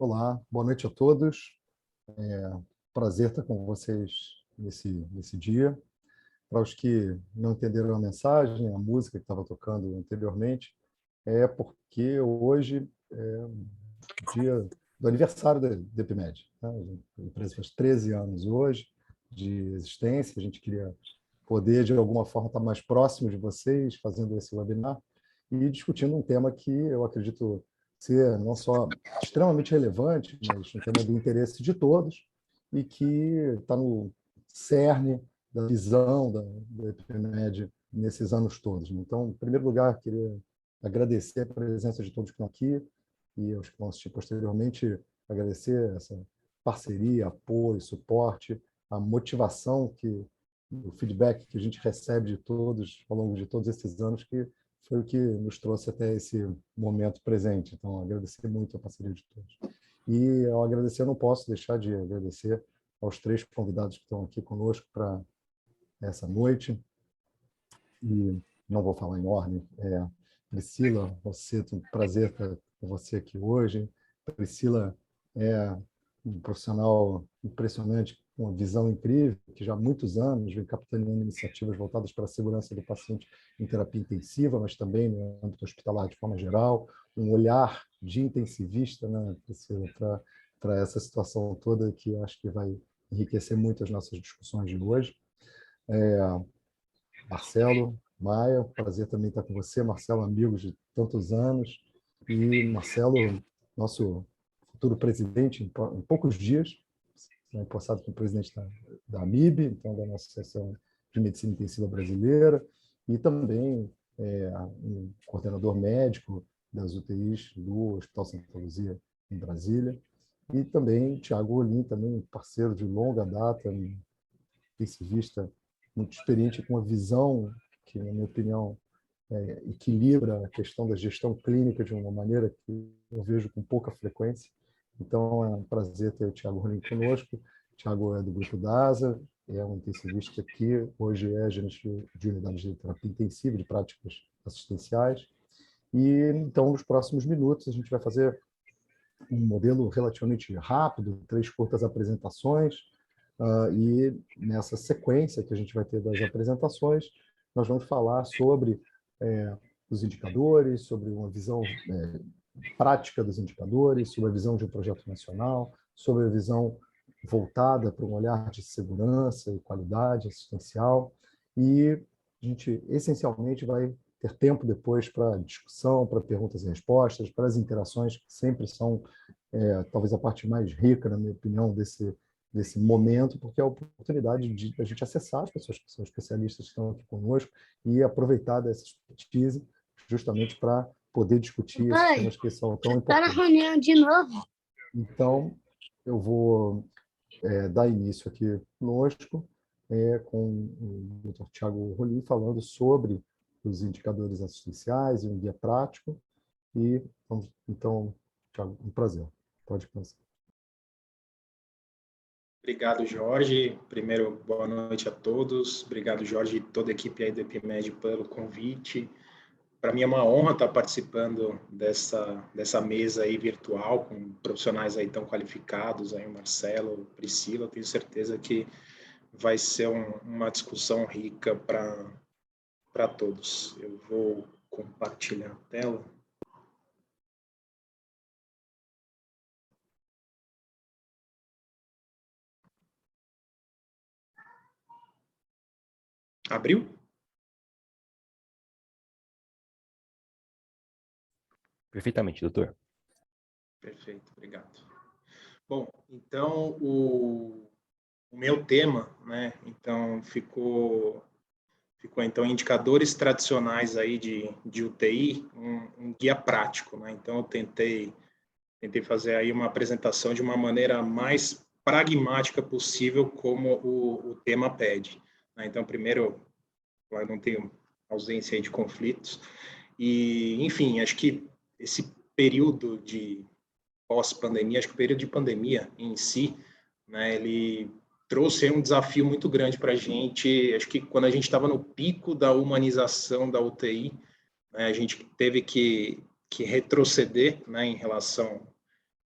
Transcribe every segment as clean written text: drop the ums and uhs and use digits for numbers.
Olá, boa noite a todos. Prazer estar com vocês nesse dia. Para os que não entenderam a mensagem, a música que estava tocando anteriormente, é porque hoje é o dia do aniversário da DPMed. Né? A empresa faz 13 anos hoje de existência. A gente queria poder, de alguma forma, estar mais próximo de vocês, fazendo esse webinar e discutindo um tema que eu acredito ser não só extremamente relevante, mas um tema do interesse de todos e que está no cerne da visão da EPMED nesses anos todos. Então, em primeiro lugar, queria agradecer a presença de todos que estão aqui e aos que vão assistir posteriormente, agradecer essa parceria, apoio, suporte, a motivação o feedback que a gente recebe de todos ao longo de todos esses anos, que foi o que nos trouxe até esse momento presente. Então, agradecer muito a parceria de todos. E, ao agradecer, eu não posso deixar de agradecer aos 3 convidados que estão aqui conosco para essa noite. E não vou falar em ordem. Priscila, você, um prazer estar com você aqui hoje. Priscila é um profissional impressionante, com uma visão incrível, que já há muitos anos vem capitaneando iniciativas voltadas para a segurança do paciente em terapia intensiva, mas também no âmbito hospitalar de forma geral, um olhar de intensivista, né, Priscila, para essa situação toda, que eu acho que vai enriquecer muito as nossas discussões de hoje. Marcelo Maia, prazer também estar com você. Marcelo, amigo de tantos anos. E Marcelo, nosso futuro presidente, em poucos dias, empossado como presidente da AMIB, então da nossa Associação de Medicina Intensiva Brasileira, e também um coordenador médico das UTIs do Hospital Santa Luzia, em Brasília. E também Tiago Olim, também parceiro de longa data, um intensivista muito experiente, com uma visão que, na minha opinião, equilibra a questão da gestão clínica de uma maneira que eu vejo com pouca frequência. Então, é um prazer ter o Tiago Rolim conosco. O Tiago é do Grupo DASA, é um intensivista que hoje é gerente de unidade de terapia intensiva, de práticas assistenciais. E, então, nos próximos minutos, a gente vai fazer um modelo relativamente rápido, 3 curtas apresentações, e nessa sequência que a gente vai ter das apresentações, nós vamos falar sobre os indicadores, sobre uma visão prática dos indicadores, sobre a visão de um projeto nacional, sobre a visão voltada para um olhar de segurança e qualidade assistencial. E a gente, essencialmente, vai ter tempo depois para discussão, para perguntas e respostas, para as interações, que sempre são, talvez, a parte mais rica, na minha opinião, desse momento, porque é a oportunidade de a gente acessar as pessoas que são especialistas que estão aqui conosco e aproveitar dessa expertise justamente para poder discutir esses temas que são tão importantes. Está na reunião de novo. Então, eu vou dar início aqui conosco com o Dr. Tiago Rolim falando sobre os indicadores assistenciais e um guia prático. E, então, Tiago, um prazer. Pode começar. Obrigado, Jorge. Primeiro, boa noite a todos. Obrigado, Jorge, e toda a equipe aí do EPMED pelo convite. Para mim é uma honra estar participando dessa mesa aí virtual, com profissionais aí tão qualificados, aí o Marcelo, a Priscila. Eu tenho certeza que vai ser uma discussão rica para todos. Eu vou compartilhar a tela. Abriu? Perfeitamente, doutor. Perfeito, obrigado. Bom, então o meu tema, né? Então ficou então indicadores tradicionais aí de UTI, um guia prático, né? Então eu tentei fazer aí uma apresentação de uma maneira mais pragmática possível, como o tema pede, né? Então primeiro, eu não tenho ausência aí de conflitos e, enfim, acho que esse período de pós-pandemia, acho que o período de pandemia em si, né, ele trouxe um desafio muito grande para a gente. Acho que quando a gente estava no pico da humanização da UTI, né, a gente teve que retroceder, né, em relação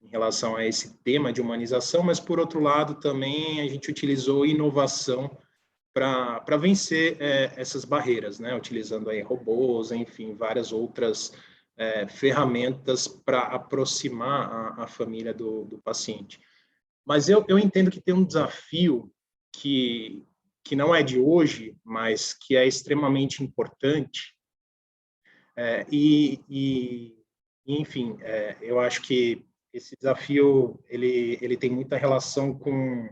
em relação a esse tema de humanização, mas, por outro lado, também a gente utilizou inovação para vencer essas barreiras, né? Utilizando aí robôs, enfim, várias outras ferramentas para aproximar a família do paciente. Mas eu entendo que tem um desafio que não é de hoje, mas que é extremamente importante, enfim, eu acho que esse desafio ele tem muita relação com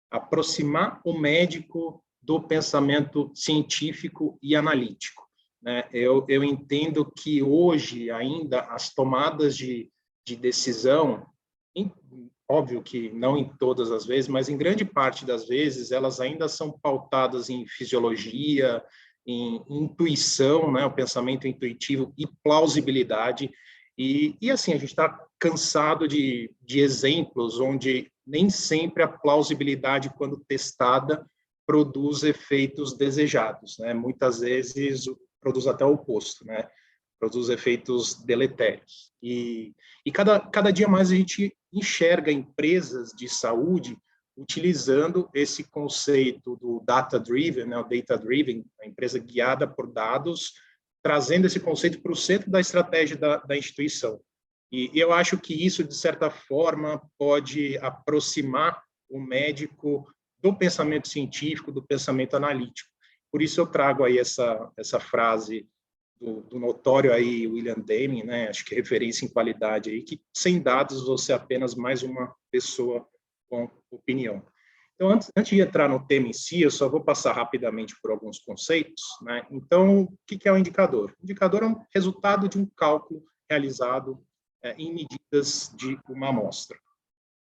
aproximar o médico do pensamento científico e analítico, né? Eu entendo que hoje ainda as tomadas de decisão, óbvio que não em todas as vezes, mas em grande parte das vezes, elas ainda são pautadas em fisiologia, em intuição, né? O pensamento intuitivo e plausibilidade. E assim, a gente está cansado de exemplos onde nem sempre a plausibilidade, quando testada, produz efeitos desejados, né? Muitas vezes produz até o oposto, né? Produz efeitos deletérios. E cada dia mais a gente enxerga empresas de saúde utilizando esse conceito do data-driven, né? O data-driven, a empresa guiada por dados, trazendo esse conceito para o centro da estratégia da instituição. E eu acho que isso, de certa forma, pode aproximar o médico do pensamento científico, do pensamento analítico. Por isso eu trago aí essa frase do notório aí William Deming, né? Acho que referência em qualidade aí, que sem dados você é apenas mais uma pessoa com opinião. Então, antes de entrar no tema em si, eu só vou passar rapidamente por alguns conceitos, né? Então, o que é um indicador? O indicador é um resultado de um cálculo realizado em medidas de uma amostra.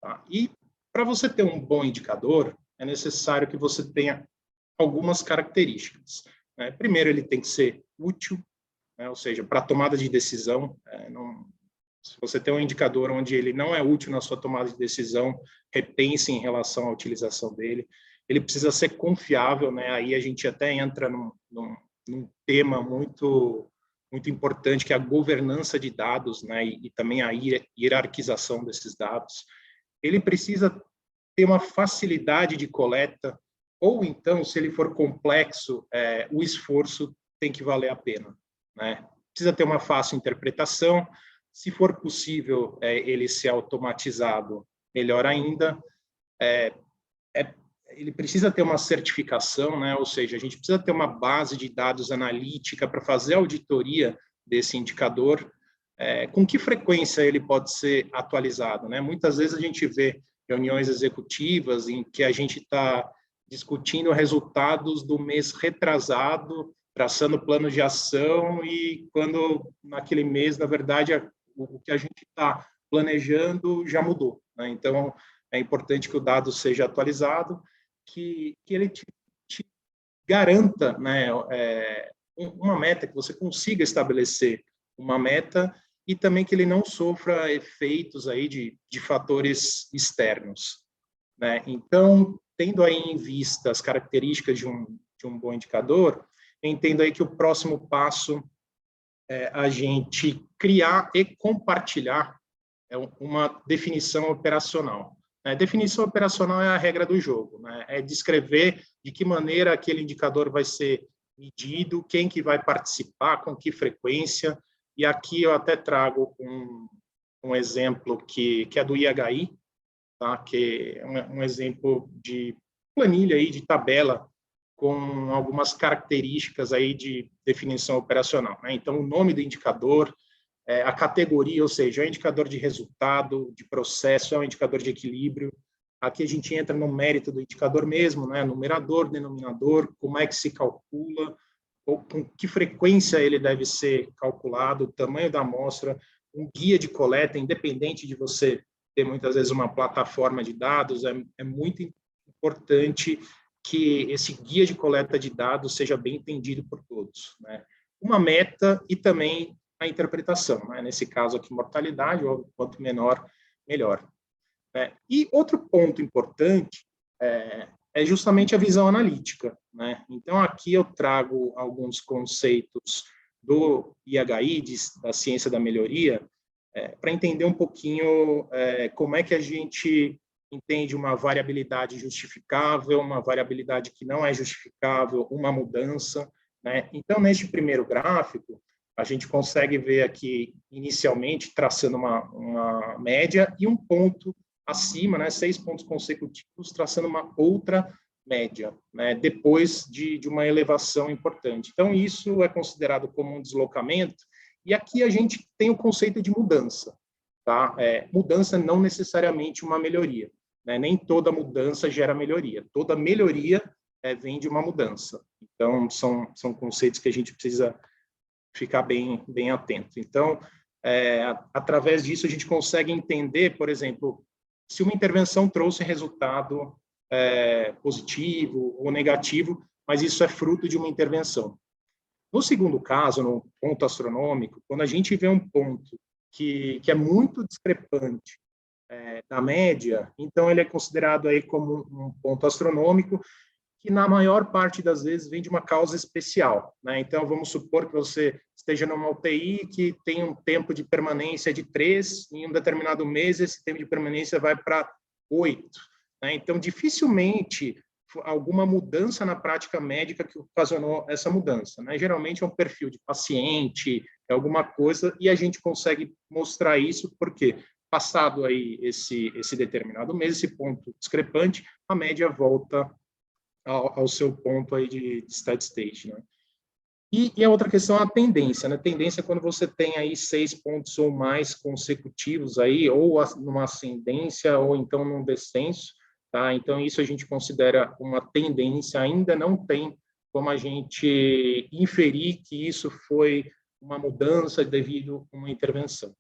Tá? E para você ter um bom indicador, é necessário que você tenha algumas características, né? Primeiro, ele tem que ser útil, né? Ou seja, para tomada de decisão. Se você tem um indicador onde ele não é útil na sua tomada de decisão, repense em relação à utilização dele. Ele precisa ser confiável, né? Aí a gente até entra num tema muito importante, que é a governança de dados, né? E também a hierarquização desses dados. Ele precisa ter uma facilidade de coleta, ou então, se ele for complexo, o esforço tem que valer a pena, né? Precisa ter uma fácil interpretação. Se for possível ele ser automatizado, melhor ainda. Ele precisa ter uma certificação, né? Ou seja, a gente precisa ter uma base de dados analítica para fazer a auditoria desse indicador. Com que frequência ele pode ser atualizado, né? Muitas vezes a gente vê reuniões executivas em que a gente está discutindo resultados do mês retrasado, traçando plano de ação, e quando naquele mês, na verdade, o que a gente está planejando já mudou, né? Então, é importante que o dado seja atualizado, que ele te garanta, né, uma meta, que você consiga estabelecer uma meta, e também que ele não sofra efeitos aí de fatores externos, né? Então, tendo aí em vista as características de um bom indicador, eu entendo aí que o próximo passo a gente criar e compartilhar uma definição operacional. Definição operacional é a regra do jogo, né? É descrever de que maneira aquele indicador vai ser medido, quem que vai participar, com que frequência. E aqui eu até trago um exemplo que é do IHI, tá? Que é um exemplo de planilha aí, de tabela, com algumas características aí de definição operacional, né? Então, o nome do indicador, a categoria, ou seja, é um indicador de resultado, de processo, é um indicador de equilíbrio. Aqui a gente entra no mérito do indicador mesmo, né? Numerador, denominador, como é que se calcula, ou com que frequência ele deve ser calculado, o tamanho da amostra, um guia de coleta, independente de você ter muitas vezes uma plataforma de dados, é muito importante que esse guia de coleta de dados seja bem entendido por todos, né? Uma meta e também a interpretação, né? Nesse caso aqui, mortalidade, ou quanto menor, melhor. E outro ponto importante é justamente a visão analítica, né? Então, aqui eu trago alguns conceitos do IHI, da ciência da melhoria, para entender um pouquinho como é que a gente entende uma variabilidade justificável, uma variabilidade que não é justificável, uma mudança, né? Então, neste primeiro gráfico, a gente consegue ver aqui, inicialmente, traçando uma média e um ponto acima, né, 6 pontos consecutivos, traçando uma outra média, né, depois de uma elevação importante. Então, isso é considerado como um deslocamento, e aqui a gente tem o conceito de mudança. Tá? Mudança não necessariamente uma melhoria, né? Nem toda mudança gera melhoria. Toda melhoria vem de uma mudança. Então, são conceitos que a gente precisa ficar bem atento. Então, através disso, a gente consegue entender, por exemplo, se uma intervenção trouxe resultado positivo ou negativo, mas isso é fruto de uma intervenção. No segundo caso, no ponto astronômico, quando a gente vê um ponto que é muito discrepante da média, então ele é considerado aí como um ponto astronômico, que na maior parte das vezes vem de uma causa especial, né? Então, vamos supor que você esteja numa UTI que tem um tempo de permanência de 3, em um determinado mês esse tempo de permanência vai para 8, né? Então, dificilmente alguma mudança na prática médica que ocasionou essa mudança, né? Geralmente é um perfil de paciente, é alguma coisa, e a gente consegue mostrar isso porque, passado aí esse determinado mês, esse ponto discrepante, a média volta ao seu ponto aí de steady state, né? E a outra questão é a tendência, né? Tendência é quando você tem aí 6 pontos ou mais consecutivos aí, ou numa ascendência, ou então num descenso, tá? Então, isso a gente considera uma tendência, ainda não tem como a gente inferir que isso foi uma mudança devido a uma intervenção.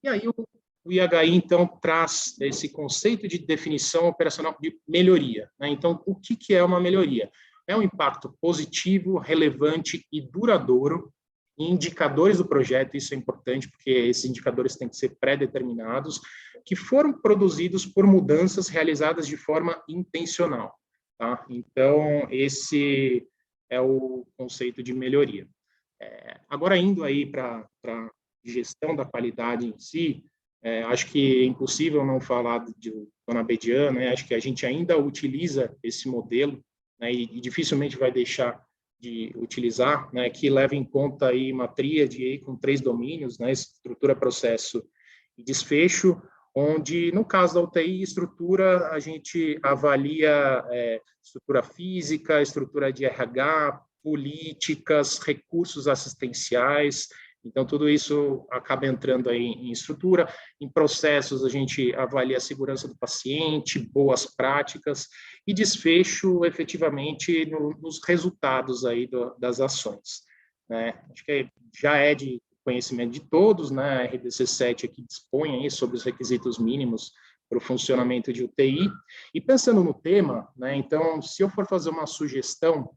E aí, o IHI, então, traz esse conceito de definição operacional de melhoria, né? Então, o que é uma melhoria? É um impacto positivo, relevante e duradouro em indicadores do projeto, isso é importante, porque esses indicadores têm que ser pré-determinados, que foram produzidos por mudanças realizadas de forma intencional. Tá? Então, esse é o conceito de melhoria. Agora, indo aí para a gestão da qualidade em si, acho que é impossível não falar de Dona Bedian, né? Acho que a gente ainda utiliza esse modelo, né? E dificilmente vai deixar de utilizar, né? Que leva em conta aí uma tríade aí com 3 domínios, né? Estrutura, processo e desfecho, onde, no caso da UTI, estrutura, a gente avalia estrutura física, estrutura de RH, políticas, recursos assistenciais. Então, tudo isso acaba entrando aí em estrutura. Em processos, a gente avalia a segurança do paciente, boas práticas, e desfecho, efetivamente, nos resultados aí das ações, né? Acho que já é de conhecimento de todos, né? A RDC 7 aqui dispõe aí sobre os requisitos mínimos para o funcionamento de UTI. E pensando no tema, né? Então, se eu for fazer uma sugestão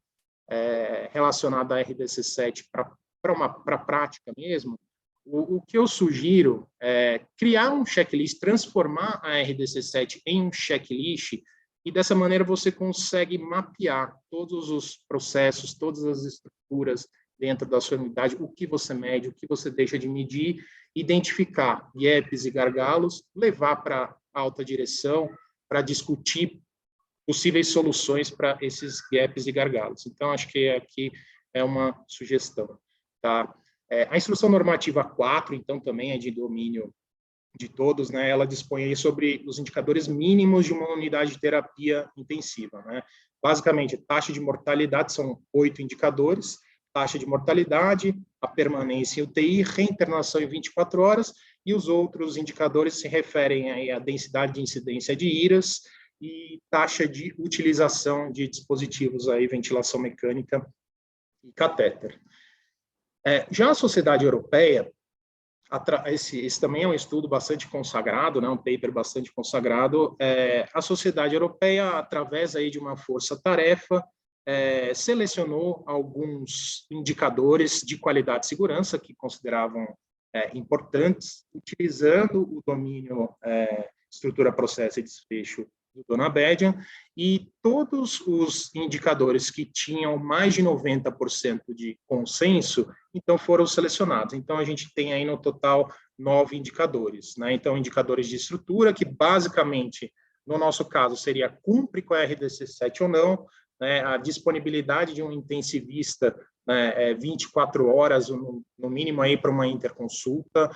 relacionada à RDC 7 para a prática mesmo, o que eu sugiro é criar um checklist, transformar a RDC 7 em um checklist, e dessa maneira você consegue mapear todos os processos, todas as estruturas dentro da sua unidade, o que você mede, o que você deixa de medir, identificar gaps e gargalos, levar para a alta direção para discutir possíveis soluções para esses gaps e gargalos. Então, acho que aqui é uma sugestão. Tá? A Instrução Normativa 4, então, também é de domínio de todos, né? Ela dispõe aí sobre os indicadores mínimos de uma unidade de terapia intensiva, né? Basicamente, taxa de mortalidade são 8 indicadores: taxa de mortalidade, a permanência em UTI, reinternação em 24 horas, e os outros indicadores se referem aí à densidade de incidência de IRAS e taxa de utilização de dispositivos aí, ventilação mecânica e catéter. Já a Sociedade Europeia, esse também é um estudo bastante consagrado, né, um paper bastante consagrado. A Sociedade Europeia, através aí de uma força-tarefa, selecionou alguns indicadores de qualidade e segurança que consideravam importantes, utilizando o domínio estrutura, processo e desfecho do Dona Bédia, e todos os indicadores que tinham mais de 90% de consenso, então foram selecionados. Então, a gente tem aí no total 9 indicadores, né? Então, indicadores de estrutura, que basicamente, no nosso caso, seria cumpre com a RDC 7 ou não, né? A disponibilidade de um intensivista, né, 24 horas, no mínimo, aí para uma interconsulta,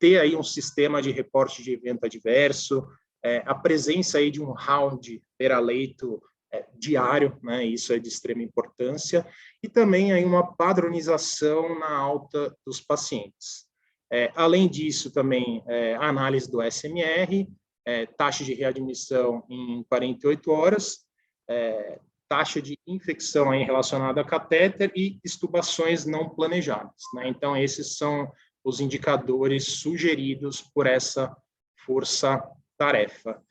ter aí um sistema de reporte de evento adverso, a presença aí de um round beira-leito diário, né, isso é de extrema importância, e também aí uma padronização na alta dos pacientes. Além disso, também a análise do SMR, taxa de readmissão em 48 horas, taxa de infecção aí relacionada a catéter e extubações não planejadas, né? Então, esses são os indicadores sugeridos por essa força-tarefa.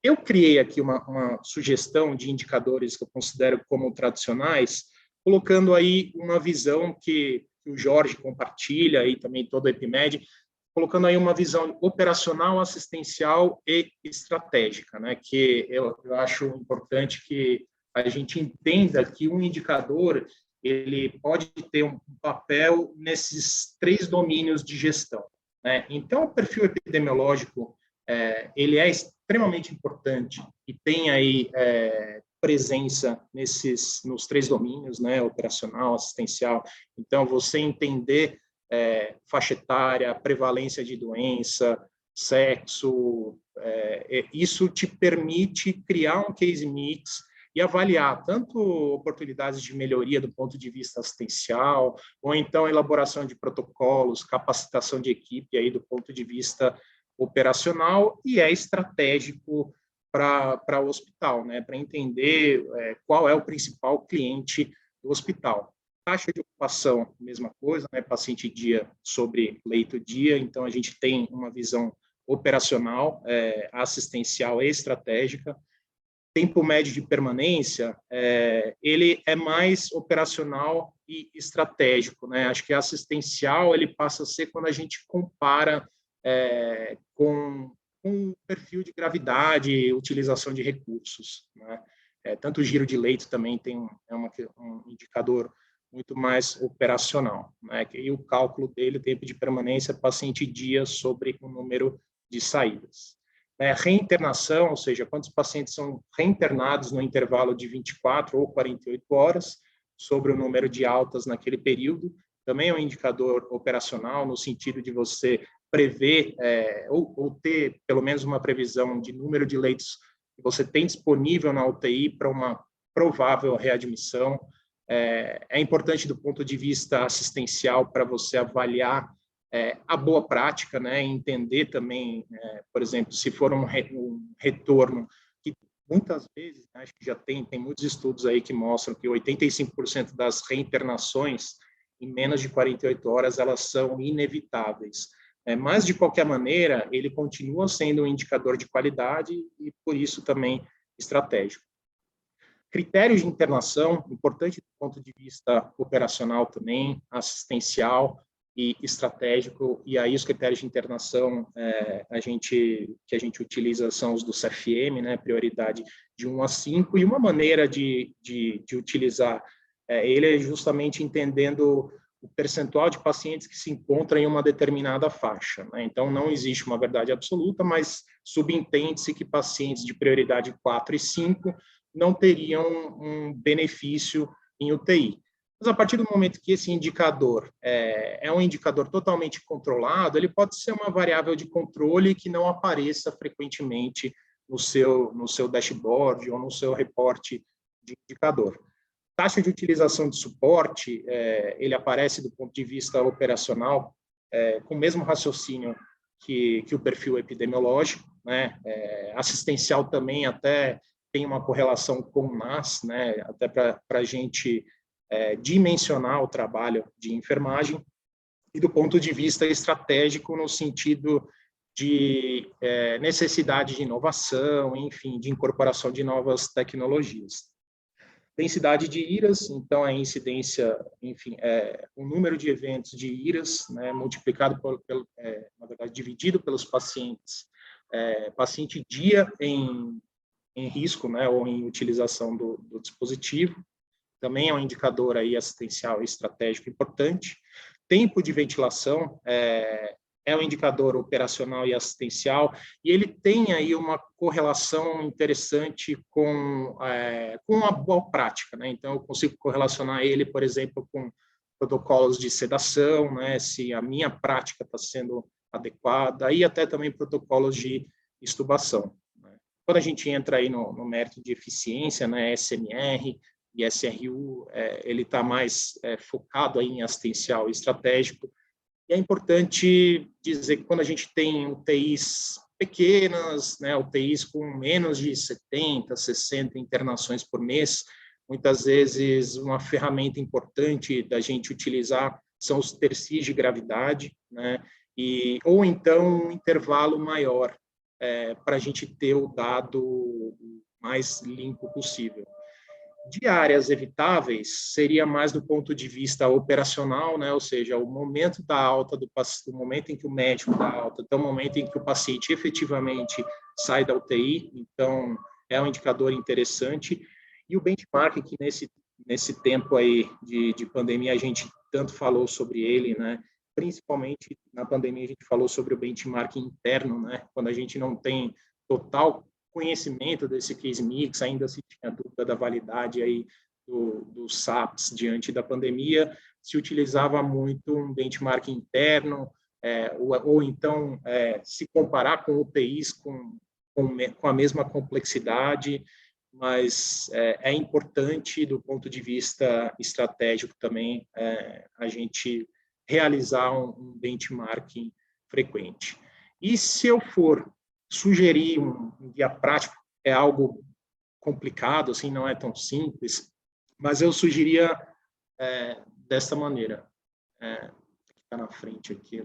Eu criei aqui uma sugestão de indicadores que eu considero como tradicionais, colocando aí uma visão que o Jorge compartilha, e também todo o EPIMED, colocando aí uma visão operacional, assistencial e estratégica, né? Que eu acho importante que a gente entenda que um indicador ele pode ter um papel nesses 3 domínios de gestão, né? Então, o perfil epidemiológico ele é extremamente importante e tem aí presença nos 3 domínios, né? Operacional, assistencial. Então, você entender faixa etária, prevalência de doença, sexo, isso te permite criar um case mix e avaliar tanto oportunidades de melhoria do ponto de vista assistencial, ou então elaboração de protocolos, capacitação de equipe aí do ponto de vista operacional, e é estratégico para o hospital, né, para entender qual é o principal cliente do hospital. Taxa de ocupação, mesma coisa, né? Paciente dia sobre leito dia, então a gente tem uma visão operacional, assistencial e estratégica. Tempo médio de permanência, ele é mais operacional e estratégico, né? Acho que assistencial ele passa a ser quando a gente compara com um perfil de gravidade, utilização de recursos, né? Tanto o giro de leito também tem um indicador muito mais operacional, né? E o cálculo dele, tempo de permanência, paciente dia sobre o número de saídas. Reinternação, ou seja, quantos pacientes são reinternados no intervalo de 24 ou 48 horas, sobre o número de altas naquele período, também é um indicador operacional, no sentido de você prever ou ter pelo menos uma previsão de número de leitos que você tem disponível na UTI para uma provável readmissão. É importante do ponto de vista assistencial para você avaliar a boa prática, né? Entender também, por exemplo, se for um retorno, que muitas vezes, né, acho que já tem muitos estudos aí que mostram que 85% das reinternações em menos de 48 horas, elas são inevitáveis. Mas, de qualquer maneira, ele continua sendo um indicador de qualidade e, por isso, também estratégico. Critérios de internação, importante do ponto de vista operacional também, assistencial e estratégico, e aí os critérios de internação que a gente utiliza são os do CFM, né, prioridade de 1 a 5, e uma maneira de utilizar ele é justamente entendendo o percentual de pacientes que se encontram em uma determinada faixa, né? Então, não existe uma verdade absoluta, mas subentende-se que pacientes de prioridade 4 e 5 não teriam um benefício em UTI. Mas, a partir do momento que esse indicador é um indicador totalmente controlado, ele pode ser uma variável de controle que não apareça frequentemente no seu dashboard ou no seu reporte de indicador. Taxa de utilização de suporte, ele aparece do ponto de vista operacional, com o mesmo raciocínio que o perfil epidemiológico, né? Assistencial também até tem uma correlação com o NAS, né? Até para a gente dimensionar o trabalho de enfermagem, e do ponto de vista estratégico, no sentido de necessidade de inovação, enfim, de incorporação de novas tecnologias. Densidade de IRAs, então a incidência, enfim, o número de eventos de IRAs, né, multiplicado na verdade, dividido pelos pacientes, paciente dia em em risco, né, ou em utilização do dispositivo. Também é um indicador aí assistencial e estratégico importante. Tempo de ventilação é um indicador operacional e assistencial, e ele tem aí uma correlação interessante com uma boa prática, né? Então, eu consigo correlacionar ele, por exemplo, com protocolos de sedação, né? Se a minha prática está sendo adequada, e até também protocolos de extubação. Né? Quando a gente entra aí no mérito de eficiência, né? SMR e SRU, ele está mais focado aí em assistencial e estratégico. E é importante dizer que quando a gente tem UTIs pequenas, né, UTIs com menos de 70, 60 internações por mês, muitas vezes uma ferramenta importante da gente utilizar são os tercis de gravidade, né, ou então um intervalo maior, para a gente ter o dado mais limpo possível. De áreas evitáveis, seria mais do ponto de vista operacional, né? Ou seja, o momento da alta do paciente, o momento em que o médico dá alta, até o momento em que o paciente efetivamente sai da UTI, então é um indicador interessante. E o benchmark, que nesse tempo aí de pandemia a gente tanto falou sobre ele, né? Principalmente na pandemia a gente falou sobre o benchmark interno, né? Quando a gente não tem total conhecimento desse case mix, ainda se tinha dúvida da validade aí dos SAPs diante da pandemia, se utilizava muito um benchmark interno, ou então se comparar com UTIs com a mesma complexidade, mas é importante do ponto de vista estratégico também a gente realizar um benchmarking frequente. E se eu for sugerir um guia prático, é algo complicado, assim, não é tão simples, mas eu sugeria desta maneira. Está na frente aqui.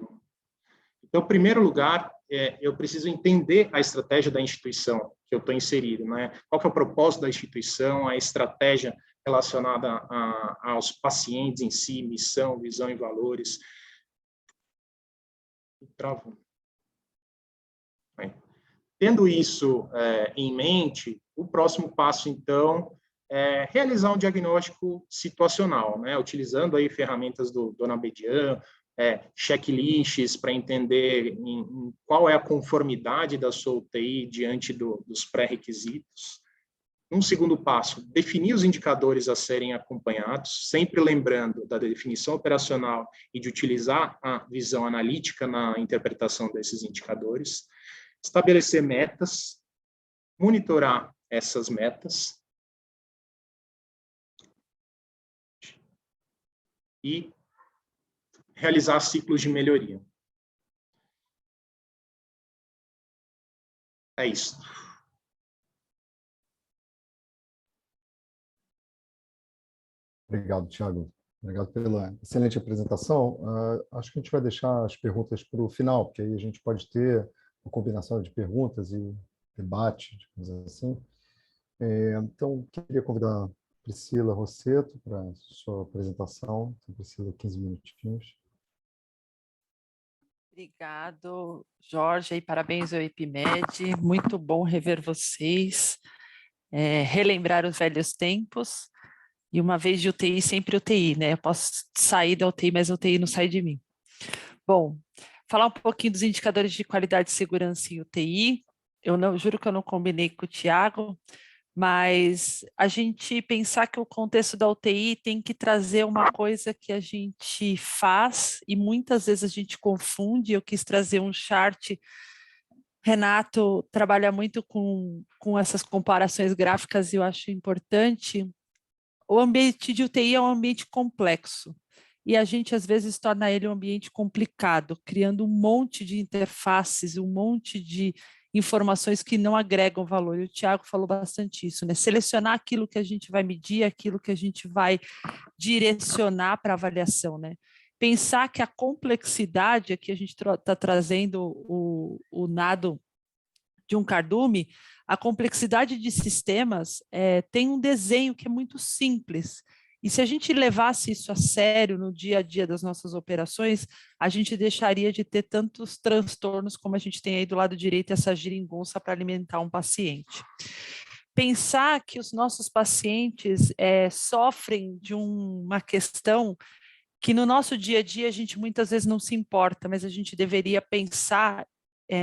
Então, em primeiro lugar, eu preciso entender a estratégia da instituição que eu estou inserido, né? Qual que é o propósito da instituição, a estratégia relacionada aos pacientes em si, missão, visão e valores. Travou. Tendo isso em mente, o próximo passo, então, é realizar um diagnóstico situacional, né? Utilizando aí ferramentas do Dona Bedian, checklists para entender em qual é a conformidade da sua UTI diante dos pré-requisitos. Um segundo passo, definir os indicadores a serem acompanhados, sempre lembrando da definição operacional e de utilizar a visão analítica na interpretação desses indicadores. Estabelecer metas, monitorar essas metas e realizar ciclos de melhoria. É isso. Obrigado, Thiago. Obrigado pela excelente apresentação. Acho que a gente vai deixar as perguntas para o final, porque aí a gente pode ter uma combinação de perguntas e debate, digamos assim. Então, queria convidar a Priscila Rossetto para a sua apresentação. Então, Priscila, 15 minutinhos. Obrigado, Jorge, e parabéns ao IPMED. Muito bom rever vocês, relembrar os velhos tempos. E uma vez de UTI, sempre UTI, né? Eu posso sair da UTI, mas a UTI não sai de mim. Bom, falar um pouquinho dos indicadores de qualidade e segurança em UTI. Eu juro que eu não combinei com o Thiago, mas a gente pensar que o contexto da UTI tem que trazer uma coisa que a gente faz e muitas vezes a gente confunde. Eu quis trazer um chart. Renato trabalha muito com essas comparações gráficas e eu acho importante. O ambiente de UTI é um ambiente complexo e a gente às vezes torna ele um ambiente complicado, criando um monte de interfaces, um monte de informações que não agregam valor. E o Thiago falou bastante isso, né? Selecionar aquilo que a gente vai medir, aquilo que a gente vai direcionar para avaliação, né? Pensar que a complexidade, aqui a gente está trazendo o nado de um cardume, a complexidade de sistemas tem um desenho que é muito simples. E se a gente levasse isso a sério no dia a dia das nossas operações, a gente deixaria de ter tantos transtornos como a gente tem aí do lado direito, essa geringonça para alimentar um paciente. pensar que os nossos pacientes sofrem de uma questão que no nosso dia a dia a gente muitas vezes não se importa, mas a gente deveria pensar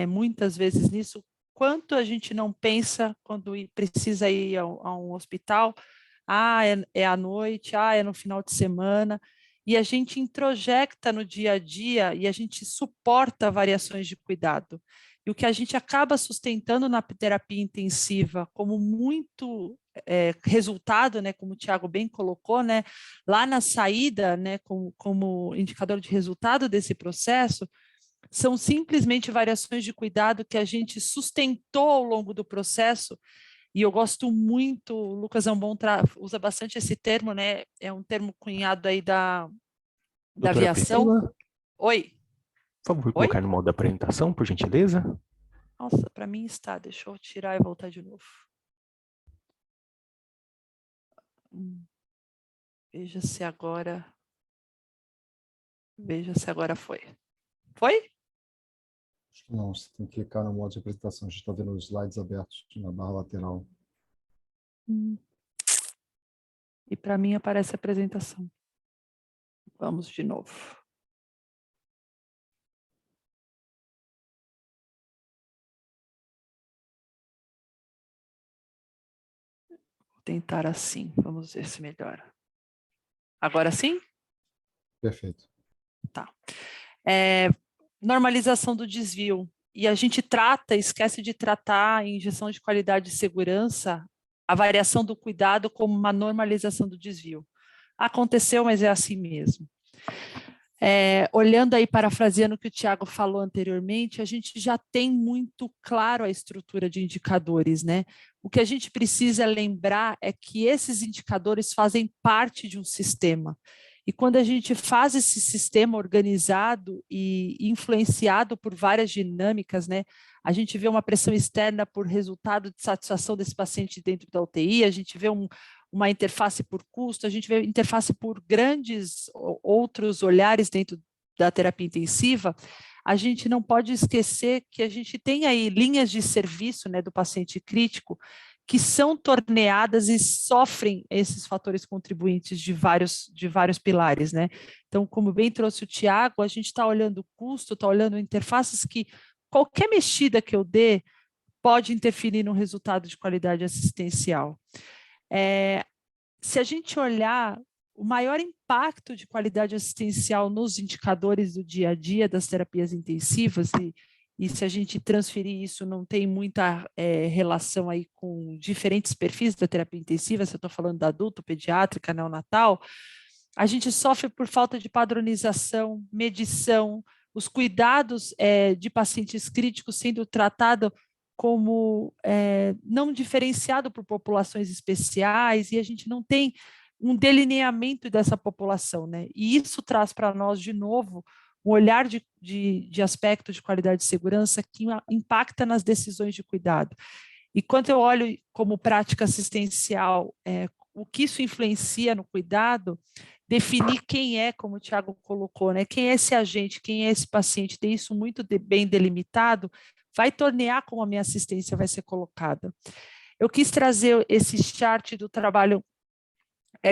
muitas vezes nisso, quanto a gente não pensa quando precisa ir a um hospital, é à noite, é no final de semana, e a gente introjecta no dia a dia e a gente suporta variações de cuidado. E o que a gente acaba sustentando na terapia intensiva como muito resultado, né, como o Tiago bem colocou, né, lá na saída, né, como indicador de resultado desse processo, são simplesmente variações de cuidado que a gente sustentou ao longo do processo. E eu gosto muito, o Lucas usa bastante esse termo, né? É um termo cunhado aí da Doutora aviação. Priscila, Oi? por favor, Oi? colocar no modo da apresentação, por gentileza. Nossa, para mim está. Deixa eu tirar e voltar de novo. Veja se agora foi. Foi? Acho que não, você tem que clicar no modo de apresentação. A gente está vendo os slides abertos na barra lateral. E para mim aparece a apresentação. Vamos de novo. Vou tentar assim, vamos ver se melhora. Agora sim? Perfeito. Tá. Normalização do desvio. E a gente esquece de tratar em gestão de qualidade e segurança a variação do cuidado como uma normalização do desvio. Aconteceu, mas é assim mesmo. Olhando aí, parafraseando o que o Tiago falou anteriormente, a gente já tem muito claro a estrutura de indicadores, né? O que a gente precisa lembrar é que esses indicadores fazem parte de um sistema. E quando a gente faz esse sistema organizado e influenciado por várias dinâmicas, né? A gente vê uma pressão externa por resultado de satisfação desse paciente dentro da UTI, a gente vê uma interface por custo, a gente vê interface por grandes outros olhares dentro da terapia intensiva. A gente não pode esquecer que a gente tem aí linhas de serviço, né, do paciente crítico que são torneadas e sofrem esses fatores contribuintes de vários pilares, né? Então, como bem trouxe o Tiago, a gente está olhando o custo, está olhando interfaces que qualquer mexida que eu dê pode interferir no resultado de qualidade assistencial. Se a gente olhar o maior impacto de qualidade assistencial nos indicadores do dia a dia das terapias intensivas, e se a gente transferir isso, não tem muita relação aí com diferentes perfis da terapia intensiva, se eu estou falando da adulto, pediátrica, neonatal, a gente sofre por falta de padronização, medição, os cuidados de pacientes críticos sendo tratados como não diferenciado por populações especiais, e a gente não tem um delineamento dessa população, né? E isso traz para nós, de novo, um olhar de aspecto de qualidade e segurança que impacta nas decisões de cuidado. E quando eu olho como prática assistencial, o que isso influencia no cuidado, definir quem é, como o Tiago colocou, né? Quem é esse agente, quem é esse paciente, ter isso muito bem delimitado, vai tornear como a minha assistência vai ser colocada. Eu quis trazer esse chart do trabalho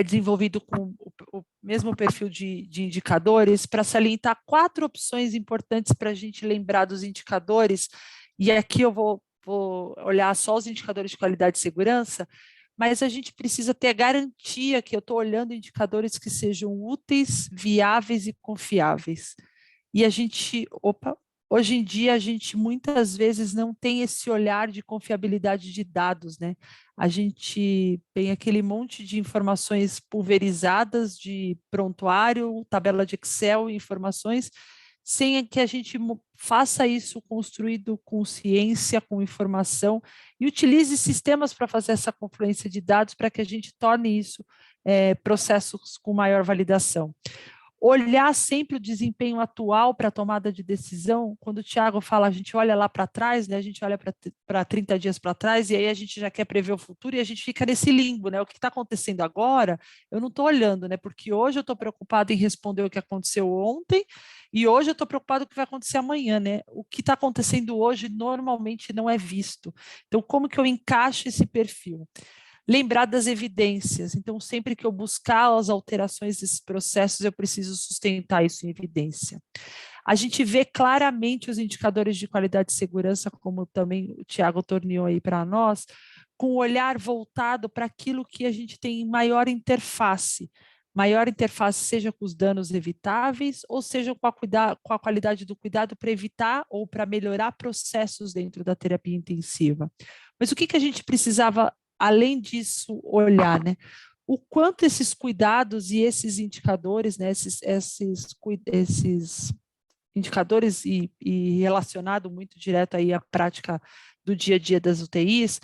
desenvolvido com o mesmo perfil de indicadores para salientar 4 opções importantes para a gente lembrar dos indicadores, e aqui eu vou olhar só os indicadores de qualidade e segurança, mas a gente precisa ter a garantia que eu estou olhando indicadores que sejam úteis, viáveis e confiáveis. E a gente, hoje em dia, a gente muitas vezes não tem esse olhar de confiabilidade de dados, né? A gente tem aquele monte de informações pulverizadas de prontuário, tabela de Excel, informações, sem que a gente faça isso construído com ciência, com informação, e utilize sistemas para fazer essa confluência de dados para que a gente torne isso processos com maior validação. olhar sempre o desempenho atual para a tomada de decisão. Quando o Tiago fala, a gente olha lá para trás, né? A gente olha para 30 dias para trás, e aí a gente já quer prever o futuro e a gente fica nesse limbo, né? O que está acontecendo agora, eu não estou olhando, né? Porque hoje eu estou preocupado em responder o que aconteceu ontem, e hoje eu estou preocupado com o que vai acontecer amanhã, né? O que está acontecendo hoje normalmente não é visto. Então, como que eu encaixo esse perfil? Lembrar das evidências. Então, sempre que eu buscar as alterações desses processos, eu preciso sustentar isso em evidência. A gente vê claramente os indicadores de qualidade e segurança, como também o Tiago torneou aí para nós, com o olhar voltado para aquilo que a gente tem maior interface, seja com os danos evitáveis, ou seja com a qualidade do cuidado para evitar ou para melhorar processos dentro da terapia intensiva. Mas o que a gente precisava, além disso, olhar, né? O quanto esses cuidados e esses indicadores, né, esses indicadores e relacionado muito direto aí à prática do dia a dia das UTIs,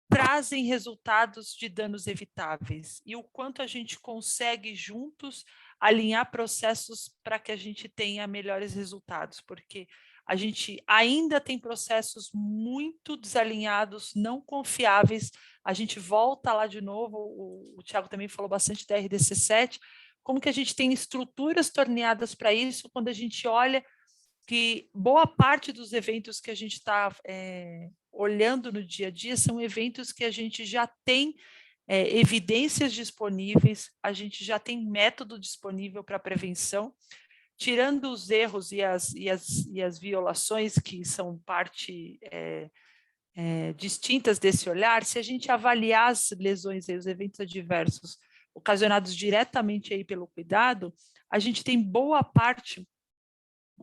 trazem resultados de danos evitáveis e o quanto a gente consegue juntos alinhar processos para que a gente tenha melhores resultados, porque a gente ainda tem processos muito desalinhados, não confiáveis. A gente volta lá de novo, o Tiago também falou bastante da RDC7, como que a gente tem estruturas torneadas para isso, quando a gente olha que boa parte dos eventos que a gente está olhando no dia a dia são eventos que a gente já tem evidências disponíveis, a gente já tem método disponível para prevenção, tirando os erros e as violações, que são parte distintas desse olhar. Se a gente avaliar as lesões e os eventos adversos ocasionados diretamente aí pelo cuidado, a gente tem boa parte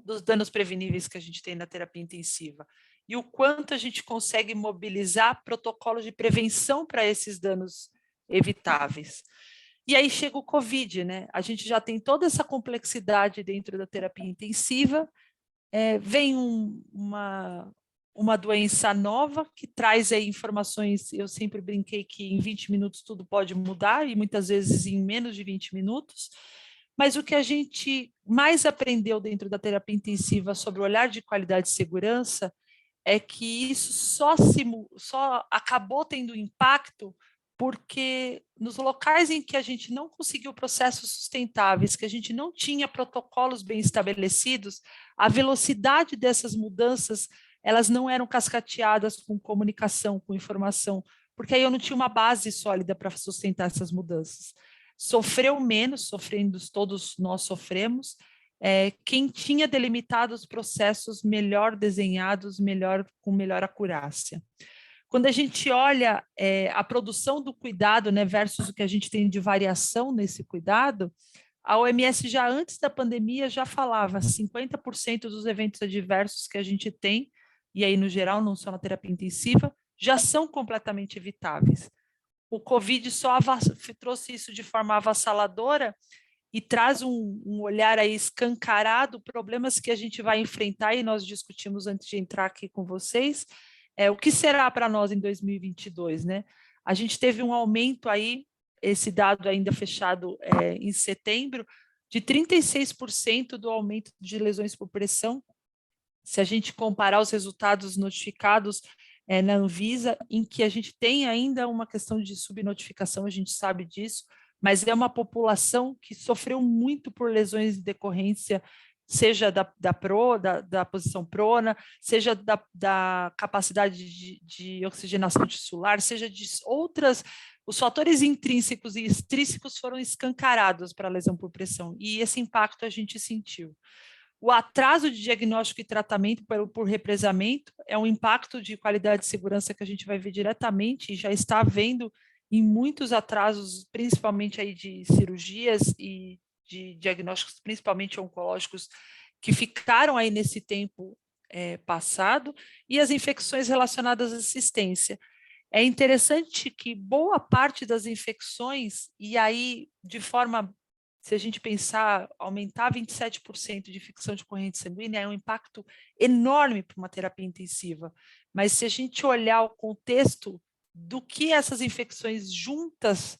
dos danos preveníveis que a gente tem na terapia intensiva e o quanto a gente consegue mobilizar protocolos de prevenção para esses danos evitáveis. E aí chega o Covid, né? A gente já tem toda essa complexidade dentro da terapia intensiva, vem uma doença nova que traz aí informações. Eu sempre brinquei que em 20 minutos tudo pode mudar, e muitas vezes em menos de 20 minutos. Mas o que a gente mais aprendeu dentro da terapia intensiva sobre o olhar de qualidade e segurança é que isso só acabou tendo impacto porque nos locais em que a gente não conseguiu processos sustentáveis, que a gente não tinha protocolos bem estabelecidos, a velocidade dessas mudanças, elas não eram cascateadas com comunicação, com informação, porque aí eu não tinha uma base sólida para sustentar essas mudanças. Sofreu menos, sofrendo, todos nós sofremos, quem tinha delimitado os processos melhor desenhados, com melhor acurácia. Quando a gente olha a produção do cuidado, né, versus o que a gente tem de variação nesse cuidado, a OMS já antes da pandemia já falava 50% dos eventos adversos que a gente tem, e aí no geral, não só na terapia intensiva, já são completamente evitáveis. O Covid só trouxe isso de forma avassaladora e traz um olhar aí escancarado, problemas que a gente vai enfrentar, e nós discutimos antes de entrar aqui com vocês, o que será para nós em 2022, né? A gente teve um aumento aí, esse dado ainda fechado em setembro, de 36% do aumento de lesões por pressão, se a gente comparar os resultados notificados na Anvisa, em que a gente tem ainda uma questão de subnotificação, a gente sabe disso, mas é uma população que sofreu muito por lesões de decorrência, seja da posição prona, seja da capacidade de oxigenação tissular, seja de outras. Os fatores intrínsecos e extrínsecos foram escancarados para a lesão por pressão, e esse impacto a gente sentiu. O atraso de diagnóstico e tratamento por represamento é um impacto de qualidade e segurança que a gente vai ver diretamente, e já está vendo em muitos atrasos, principalmente aí de cirurgias e de diagnósticos, principalmente oncológicos, que ficaram aí nesse tempo passado, e as infecções relacionadas à assistência. É interessante que boa parte das infecções, e aí de forma, se a gente pensar, aumentar 27% de infecção de corrente sanguínea é um impacto enorme para uma terapia intensiva. Mas se a gente olhar o contexto do que essas infecções juntas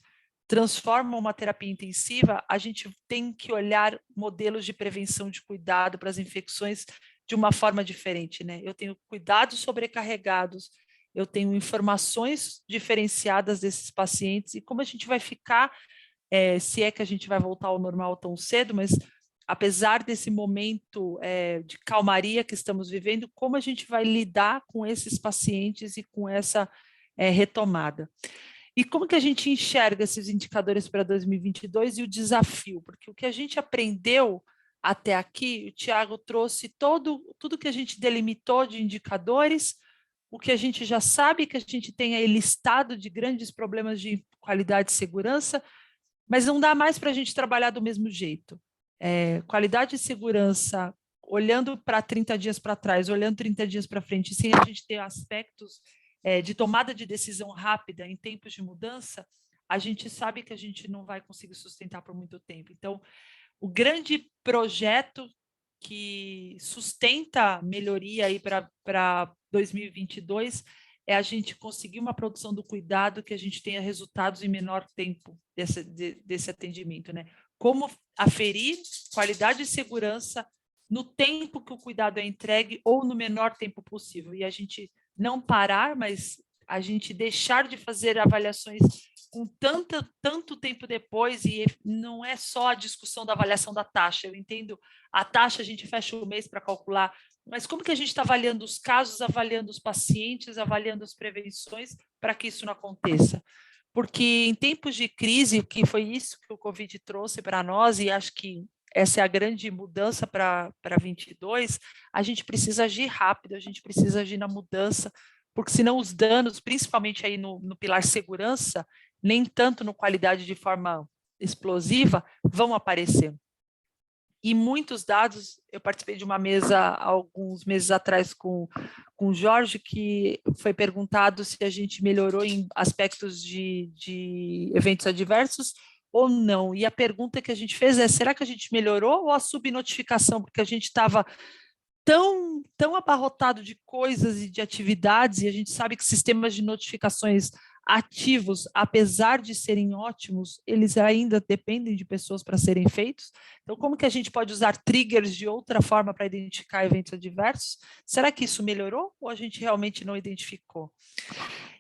transforma uma terapia intensiva, a gente tem que olhar modelos de prevenção de cuidado para as infecções de uma forma diferente, né? Eu tenho cuidados sobrecarregados, eu tenho informações diferenciadas desses pacientes e como a gente vai ficar, se é que a gente vai voltar ao normal tão cedo, mas apesar desse momento de calmaria que estamos vivendo, como a gente vai lidar com esses pacientes e com essa retomada. E como que a gente enxerga esses indicadores para 2022 e o desafio? Porque o que a gente aprendeu até aqui, o Tiago trouxe tudo que a gente delimitou de indicadores, o que a gente já sabe que a gente tem aí listado de grandes problemas de qualidade e segurança, mas não dá mais para a gente trabalhar do mesmo jeito. Qualidade e segurança, olhando para 30 dias para trás, olhando 30 dias para frente, sem a gente ter aspectos de tomada de decisão rápida em tempos de mudança, a gente sabe que a gente não vai conseguir sustentar por muito tempo. Então, o grande projeto que sustenta a melhoria aí para 2022 é a gente conseguir uma produção do cuidado que a gente tenha resultados em menor tempo desse atendimento, né? Como aferir qualidade e segurança no tempo que o cuidado é entregue ou no menor tempo possível. E a gente não parar, mas a gente deixar de fazer avaliações com tanto tempo depois, e não é só a discussão da avaliação da taxa. Eu entendo, a taxa a gente fecha o mês para calcular, mas como que a gente está avaliando os casos, avaliando os pacientes, avaliando as prevenções para que isso não aconteça? Porque em tempos de crise, que foi isso que o Covid trouxe para nós, e acho que essa é a grande mudança para 22, a gente precisa agir rápido, a gente precisa agir na mudança, porque senão os danos, principalmente aí no pilar segurança, nem tanto no qualidade de forma explosiva, vão aparecer. E muitos dados, eu participei de uma mesa há alguns meses atrás com o Jorge, que foi perguntado se a gente melhorou em aspectos de eventos adversos ou não. E a pergunta que a gente fez é, será que a gente melhorou ou a subnotificação? Porque a gente estava tão abarrotado de coisas e de atividades, e a gente sabe que sistemas de notificações ativos, apesar de serem ótimos, eles ainda dependem de pessoas para serem feitos. Então, como que a gente pode usar triggers de outra forma para identificar eventos adversos? Será que isso melhorou ou a gente realmente não identificou?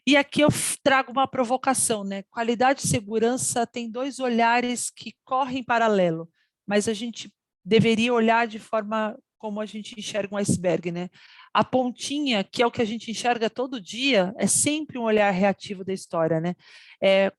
E aqui eu trago uma provocação, né? Qualidade e segurança tem dois olhares que correm em paralelo, mas a gente deveria olhar de forma como a gente enxerga um iceberg, né? A pontinha, que é o que a gente enxerga todo dia, é sempre um olhar reativo da história, né?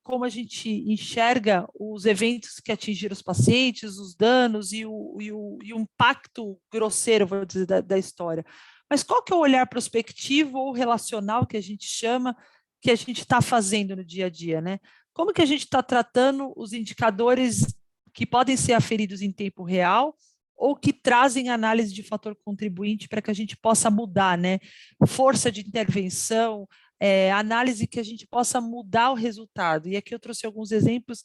Como a gente enxerga os eventos que atingiram os pacientes, os danos e o impacto grosseiro, vou dizer, da história. Mas qual que é o olhar prospectivo ou relacional que a gente chama, que a gente está fazendo no dia a dia, né? Como que a gente está tratando os indicadores que podem ser aferidos em tempo real ou que trazem análise de fator contribuinte para que a gente possa mudar, né? Força de intervenção, análise que a gente possa mudar o resultado. E aqui eu trouxe alguns exemplos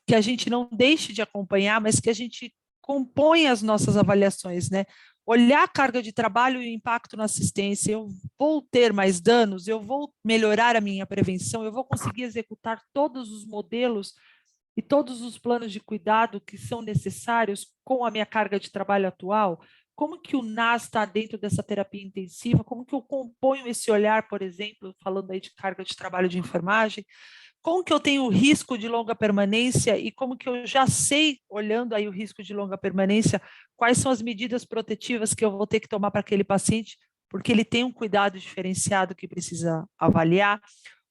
que a gente não deixe de acompanhar, mas que a gente compõe as nossas avaliações, né? Olhar a carga de trabalho e o impacto na assistência, eu vou ter mais danos, eu vou melhorar a minha prevenção, eu vou conseguir executar todos os modelos e todos os planos de cuidado que são necessários com a minha carga de trabalho atual? Como que o NAS está dentro dessa terapia intensiva? Como que eu componho esse olhar, por exemplo, falando aí de carga de trabalho de enfermagem? Como que eu tenho o risco de longa permanência e como que eu já sei, olhando aí o risco de longa permanência, quais são as medidas protetivas que eu vou ter que tomar para aquele paciente, porque ele tem um cuidado diferenciado que precisa avaliar?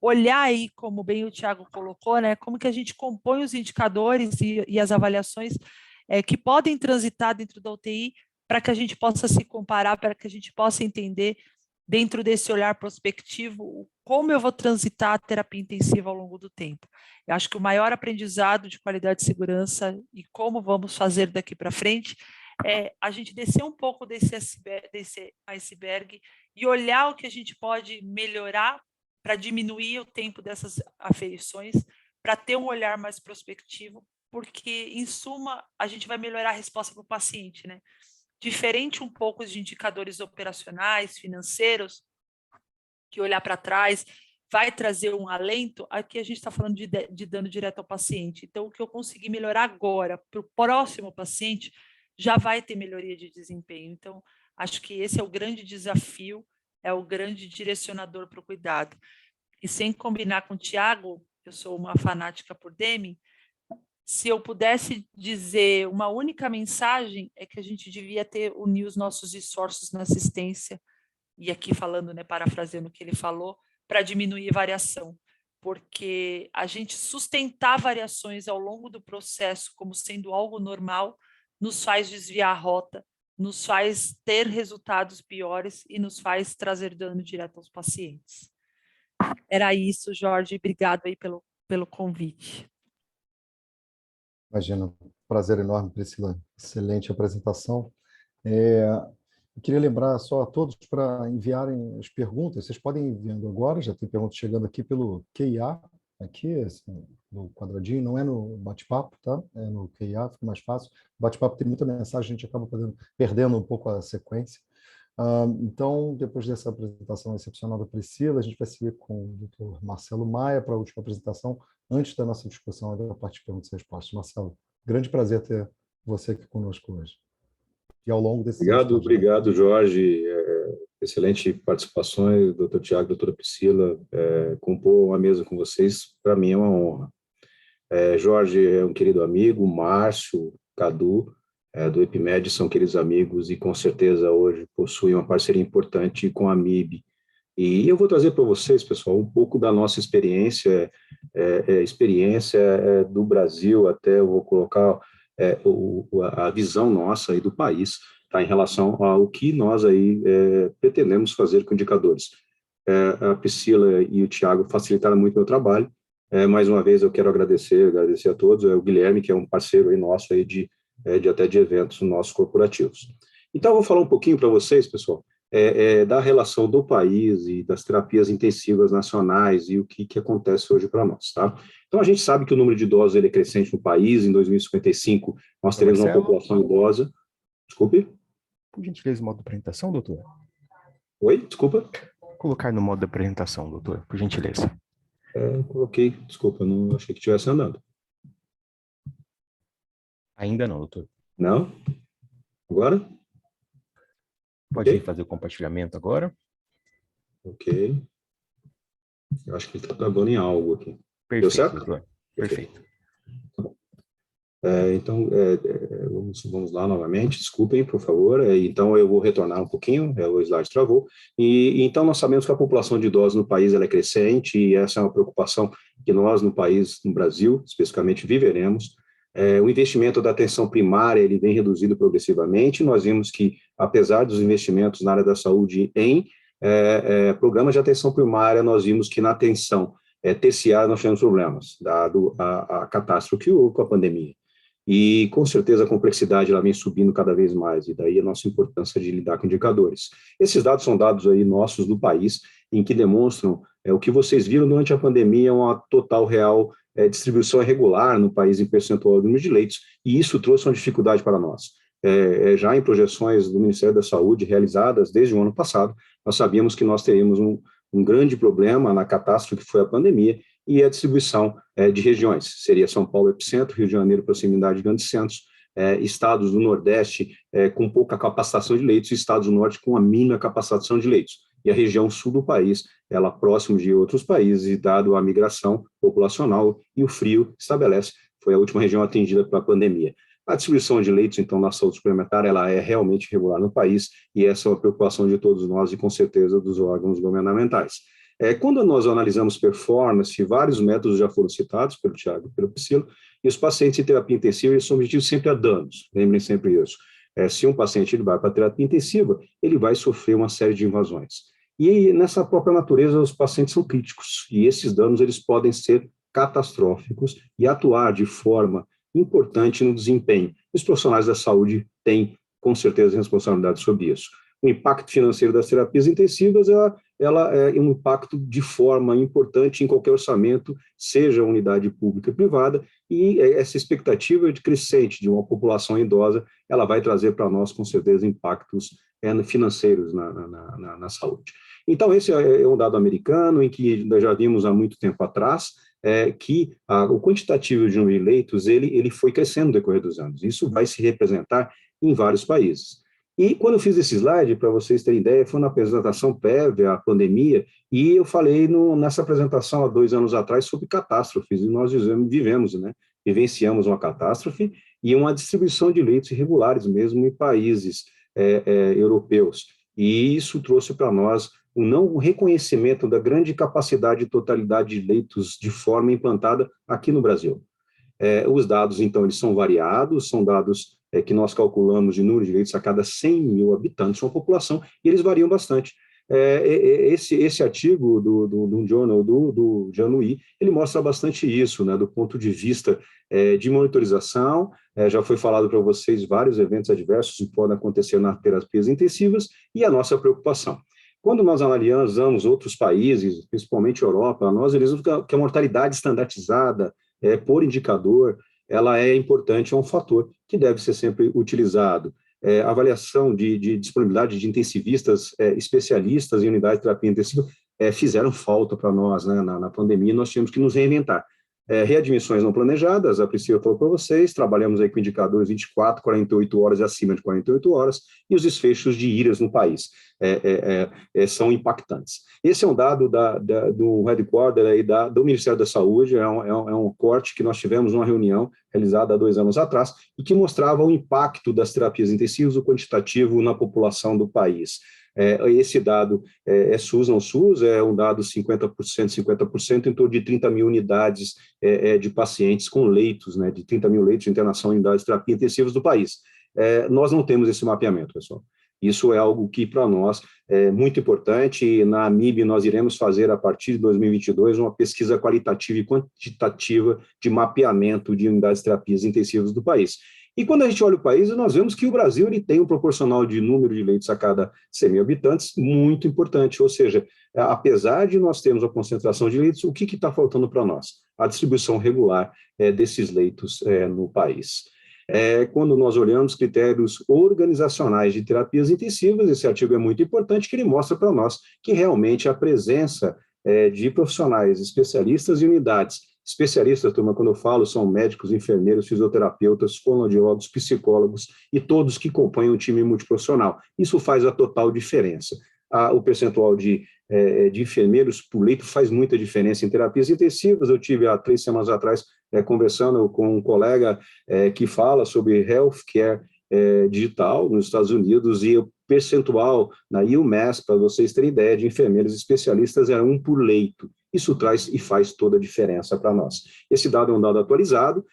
Olhar aí, como bem o Tiago colocou, né, como que a gente compõe os indicadores e as avaliações que podem transitar dentro da UTI para que a gente possa se comparar, para que a gente possa entender, dentro desse olhar prospectivo, como eu vou transitar a terapia intensiva ao longo do tempo. Eu acho que o maior aprendizado de qualidade e segurança e como vamos fazer daqui para frente é a gente descer um pouco desse iceberg e olhar o que a gente pode melhorar para diminuir o tempo dessas aferições, para ter um olhar mais prospectivo, porque, em suma, a gente vai melhorar a resposta para o paciente, né? Diferente um pouco de indicadores operacionais, financeiros, que olhar para trás, vai trazer um alento. Aqui a gente está falando de dano direto ao paciente. Então, o que eu conseguir melhorar agora para o próximo paciente já vai ter melhoria de desempenho. Então, acho que esse é o grande desafio, é o grande direcionador para o cuidado. E sem combinar com o Tiago, eu sou uma fanática por Deming, se eu pudesse dizer uma única mensagem, é que a gente devia unir os nossos esforços na assistência, e aqui falando, né, parafraseando o que ele falou, para diminuir variação, porque a gente sustentar variações ao longo do processo como sendo algo normal nos faz desviar a rota, nos faz ter resultados piores e nos faz trazer dano direto aos pacientes. Era isso, Jorge. Obrigado aí pelo convite. Imagina, prazer enorme, Priscila. Excelente apresentação. Eu queria lembrar só a todos para enviarem as perguntas. Vocês podem ir enviando agora, já tem perguntas chegando aqui pelo QIA, aqui no quadradinho, não é no bate-papo, tá? É no QIA, fica mais fácil. O bate-papo tem muita mensagem, a gente acaba perdendo um pouco a sequência. Então, depois dessa apresentação excepcional da Priscila, a gente vai seguir com o Dr. Marcelo Maia para a última apresentação, antes da nossa discussão da parte de perguntas e respostas. Marcelo, grande prazer ter você aqui conosco hoje. E ao longo desse Obrigado, Jorge. Excelente participações, doutor Tiago, doutora Priscila. Compor uma mesa com vocês, para mim, é uma honra. Jorge é um querido amigo, Márcio, Cadu, do EPIMED, são queridos amigos e, com certeza, hoje possuem uma parceria importante com a MIB. E eu vou trazer para vocês, pessoal, um pouco da nossa experiência, do Brasil, até eu vou colocar a visão nossa aí do país, tá, em relação ao que nós aí pretendemos fazer com indicadores. A Priscila e o Tiago facilitaram muito meu trabalho. Mais uma vez eu quero agradecer a todos, o Guilherme, que é um parceiro aí nosso aí de eventos nossos corporativos. Então eu vou falar um pouquinho para vocês, pessoal, da relação do país e das terapias intensivas nacionais e o que acontece hoje para nós, tá? Então, a gente sabe que o número de idosos ele é crescente no país. Em 2055, nós teremos uma população idosa. Desculpe? Por gentileza, modo de apresentação, doutor? Oi, desculpa? Colocar no modo de apresentação, doutor, por gentileza. Coloquei, desculpa, não achei que estivesse andando. Ainda não, doutor. Não? Agora? Pode fazer o compartilhamento agora. Ok. Eu acho que ele está travando em algo aqui. Perfeito, deu certo? Doutor. Perfeito. Então, vamos lá novamente, desculpem, por favor. Então, eu vou retornar um pouquinho, o slide travou. Então, nós sabemos que a população de idosos no país ela é crescente, e essa é uma preocupação que nós, no país, no Brasil, especificamente, viveremos. O investimento da atenção primária ele vem reduzido progressivamente. Nós vimos que, apesar dos investimentos na área da saúde em programas de atenção primária, nós vimos que na atenção terciária nós tivemos problemas, dado a catástrofe que houve com a pandemia. E, com certeza, a complexidade ela vem subindo cada vez mais, e daí a nossa importância de lidar com indicadores. Esses dados são dados aí nossos do país, em que demonstram o que vocês viram durante a pandemia, uma total real distribuição irregular no país em percentual do número de leitos, e isso trouxe uma dificuldade para nós. Já em projeções do Ministério da Saúde realizadas desde o ano passado, nós sabíamos que nós teríamos um grande problema na catástrofe que foi a pandemia, e a distribuição de regiões. Seria São Paulo epicentro, Rio de Janeiro proximidade de grandes centros, estados do Nordeste com pouca capacitação de leitos, e estados do Norte com a mínima capacitação de leitos. E a região sul do país, ela próximo de outros países, e dado a migração populacional e o frio estabelece, foi a última região atingida pela pandemia. A distribuição de leitos, então, na saúde suplementar, ela é realmente irregular no país, e essa é uma preocupação de todos nós e, com certeza, dos órgãos governamentais. Quando nós analisamos performance, vários métodos já foram citados pelo Tiago e pela Priscila, e os pacientes em terapia intensiva eles são submetidos sempre a danos, lembrem sempre isso. Se um paciente ele vai para a terapia intensiva, ele vai sofrer uma série de invasões. E nessa própria natureza, os pacientes são críticos, e esses danos eles podem ser catastróficos e atuar de forma importante no desempenho. Os profissionais da saúde têm, com certeza, responsabilidade sobre isso. O impacto financeiro das terapias intensivas ela é um impacto de forma importante em qualquer orçamento, seja unidade pública ou privada, e essa expectativa de crescente de uma população idosa, ela vai trazer para nós, com certeza, impactos financeiros na saúde. Então, esse é um dado americano, em que nós já vimos há muito tempo atrás, que o quantitativo de número de leitos, ele foi crescendo no decorrer dos anos. Isso vai se representar em vários países. E quando eu fiz esse slide, para vocês terem ideia, foi uma apresentação prévia à pandemia, e eu falei nessa apresentação há 2 anos atrás sobre catástrofes, e nós vivenciamos uma catástrofe e uma distribuição de leitos irregulares mesmo em países europeus. E isso trouxe para nós um reconhecimento da grande capacidade e totalidade de leitos de forma implantada aqui no Brasil. Os dados, então, eles são variados, são dados que nós calculamos de número de leitos a cada 100 mil habitantes de uma população, e eles variam bastante. Esse artigo do jornal do Januí, ele mostra bastante isso, né, do ponto de vista de monitorização. Já foi falado para vocês vários eventos adversos que podem acontecer nas terapias intensivas, e a nossa preocupação. Quando nós analisamos outros países, principalmente a Europa, nós veremos que a mortalidade standardizada, por indicador, ela é importante, é um fator que deve ser sempre utilizado. A avaliação de disponibilidade de intensivistas, especialistas em unidade de terapia intensiva, fizeram falta para nós, né, na pandemia, nós tínhamos que nos reinventar. Readmissões não planejadas, a Priscila falou para vocês, trabalhamos aí com indicadores 24, 48 horas e acima de 48 horas, e os desfechos de IRAs no país são impactantes. Esse é um dado do headquarter aí do Ministério da Saúde, é um corte que nós tivemos numa reunião realizada há 2 anos atrás, e que mostrava o impacto das terapias intensivas, o quantitativo na população do país. Esse dado é SUS, não SUS, é um dado 50%, em torno de 30 mil unidades de pacientes com leitos, né, de 30 mil leitos de internação em unidades de terapia intensivas do país. Nós não temos esse mapeamento, pessoal. Isso é algo que, para nós, é muito importante, e na AMIB nós iremos fazer, a partir de 2022, uma pesquisa qualitativa e quantitativa de mapeamento de unidades de terapias intensivas do país. E quando a gente olha o país, nós vemos que o Brasil ele tem um proporcional de número de leitos a cada 100 mil habitantes muito importante, ou seja, apesar de nós termos a concentração de leitos, o que está faltando para nós? A distribuição regular desses leitos no país. Quando nós olhamos critérios organizacionais de terapias intensivas, esse artigo é muito importante, que ele mostra para nós que realmente a presença de profissionais especialistas em unidades. Especialistas, turma, quando eu falo, são médicos, enfermeiros, fisioterapeutas, fonoaudiólogos, psicólogos e todos que compõem um time multiprofissional. Isso faz a total diferença. O percentual de enfermeiros por leito faz muita diferença em terapias intensivas. Eu tive há 3 semanas atrás conversando com um colega que fala sobre healthcare digital nos Estados Unidos, e o percentual na UMass, para vocês terem ideia, de enfermeiros especialistas era 1 por leito. Isso traz e faz toda a diferença para nós. Esse dado é um dado atualizado,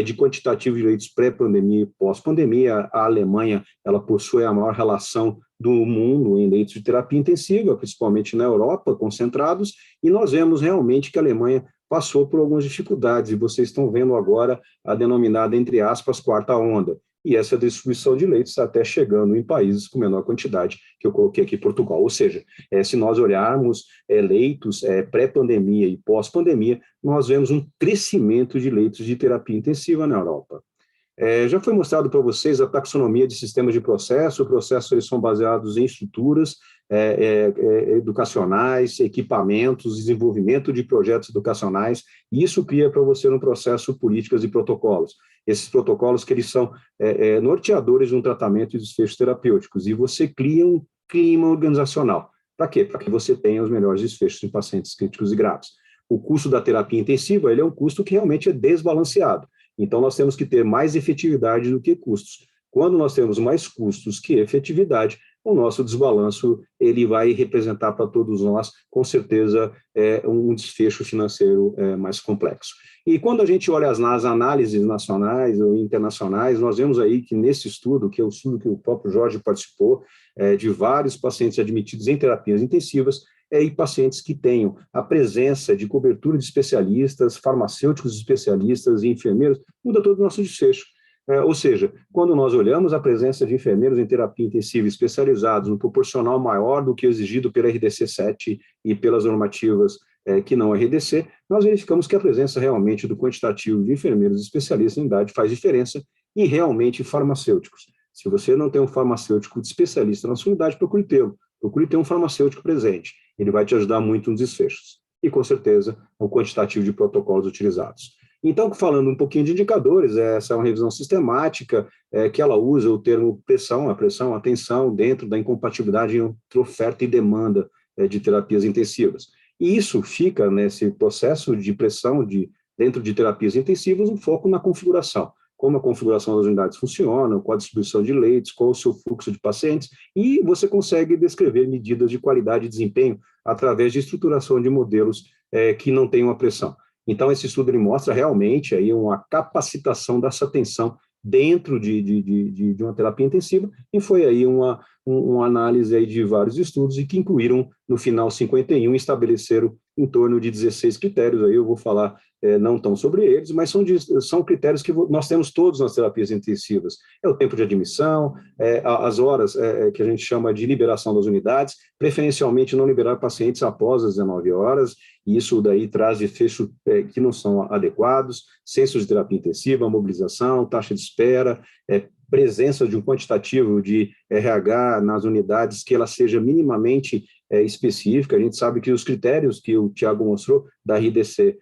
de quantitativo de leitos pré-pandemia e pós-pandemia. A Alemanha, ela possui a maior relação do mundo em leitos de terapia intensiva, principalmente na Europa, concentrados, e nós vemos realmente que a Alemanha passou por algumas dificuldades, e vocês estão vendo agora a denominada, entre aspas, 4ª onda. E essa distribuição de leitos está até chegando em países com menor quantidade, que eu coloquei aqui, Portugal. Ou seja, se nós olharmos leitos pré-pandemia e pós-pandemia, nós vemos um crescimento de leitos de terapia intensiva na Europa. Já foi mostrado para vocês a taxonomia de sistemas de processo. Os processos eles são baseados em estruturas educacionais, equipamentos, desenvolvimento de projetos educacionais, e isso cria para você um processo políticas e protocolos. Esses protocolos que eles são norteadores de um tratamento e desfechos terapêuticos, e você cria um clima organizacional. Para quê? Para que você tenha os melhores desfechos em pacientes críticos e graves. O custo da terapia intensiva ele é um custo que realmente é desbalanceado. Então, nós temos que ter mais efetividade do que custos. Quando nós temos mais custos que efetividade, o nosso desbalanço ele vai representar para todos nós, com certeza, um desfecho financeiro mais complexo. E quando a gente olha as análises nacionais ou internacionais, nós vemos aí que nesse estudo, que é o estudo que o próprio Jorge participou, de vários pacientes admitidos em terapias intensivas, e pacientes que tenham a presença de cobertura de especialistas, farmacêuticos especialistas e enfermeiros, muda todo o nosso desfecho. Ou seja, quando nós olhamos a presença de enfermeiros em terapia intensiva especializados no proporcional maior do que exigido pela RDC 7 e pelas normativas que não RDC, nós verificamos que a presença realmente do quantitativo de enfermeiros especialistas em idade faz diferença, e realmente farmacêuticos. Se você não tem um farmacêutico especialista na sua unidade, procure tê-lo. Procure ter um farmacêutico presente. Ele vai te ajudar muito nos desfechos. E, com certeza, o quantitativo de protocolos utilizados. Então, falando um pouquinho de indicadores, essa é uma revisão sistemática que ela usa o termo pressão, a tensão, dentro da incompatibilidade entre oferta e demanda de terapias intensivas. E isso fica, nesse processo de pressão dentro de terapias intensivas, um foco na configuração. Como a configuração das unidades funciona, qual a distribuição de leitos, qual o seu fluxo de pacientes, e você consegue descrever medidas de qualidade e desempenho através de estruturação de modelos que não tenham a pressão. Então, esse estudo ele mostra realmente aí uma capacitação dessa atenção dentro de uma terapia intensiva, e foi aí uma análise aí de vários estudos, e que incluíram, no final, 51, e estabeleceram em torno de 16 critérios, aí eu vou falar não tão sobre eles, mas são critérios que nós temos todos nas terapias intensivas. É o tempo de admissão, as horas que a gente chama de liberação das unidades, preferencialmente não liberar pacientes após as 19 horas, e isso daí traz efeitos que não são adequados, censos de terapia intensiva, mobilização, taxa de espera, presença de um quantitativo de RH nas unidades que ela seja minimamente específica. A gente sabe que os critérios que o Tiago mostrou da RDC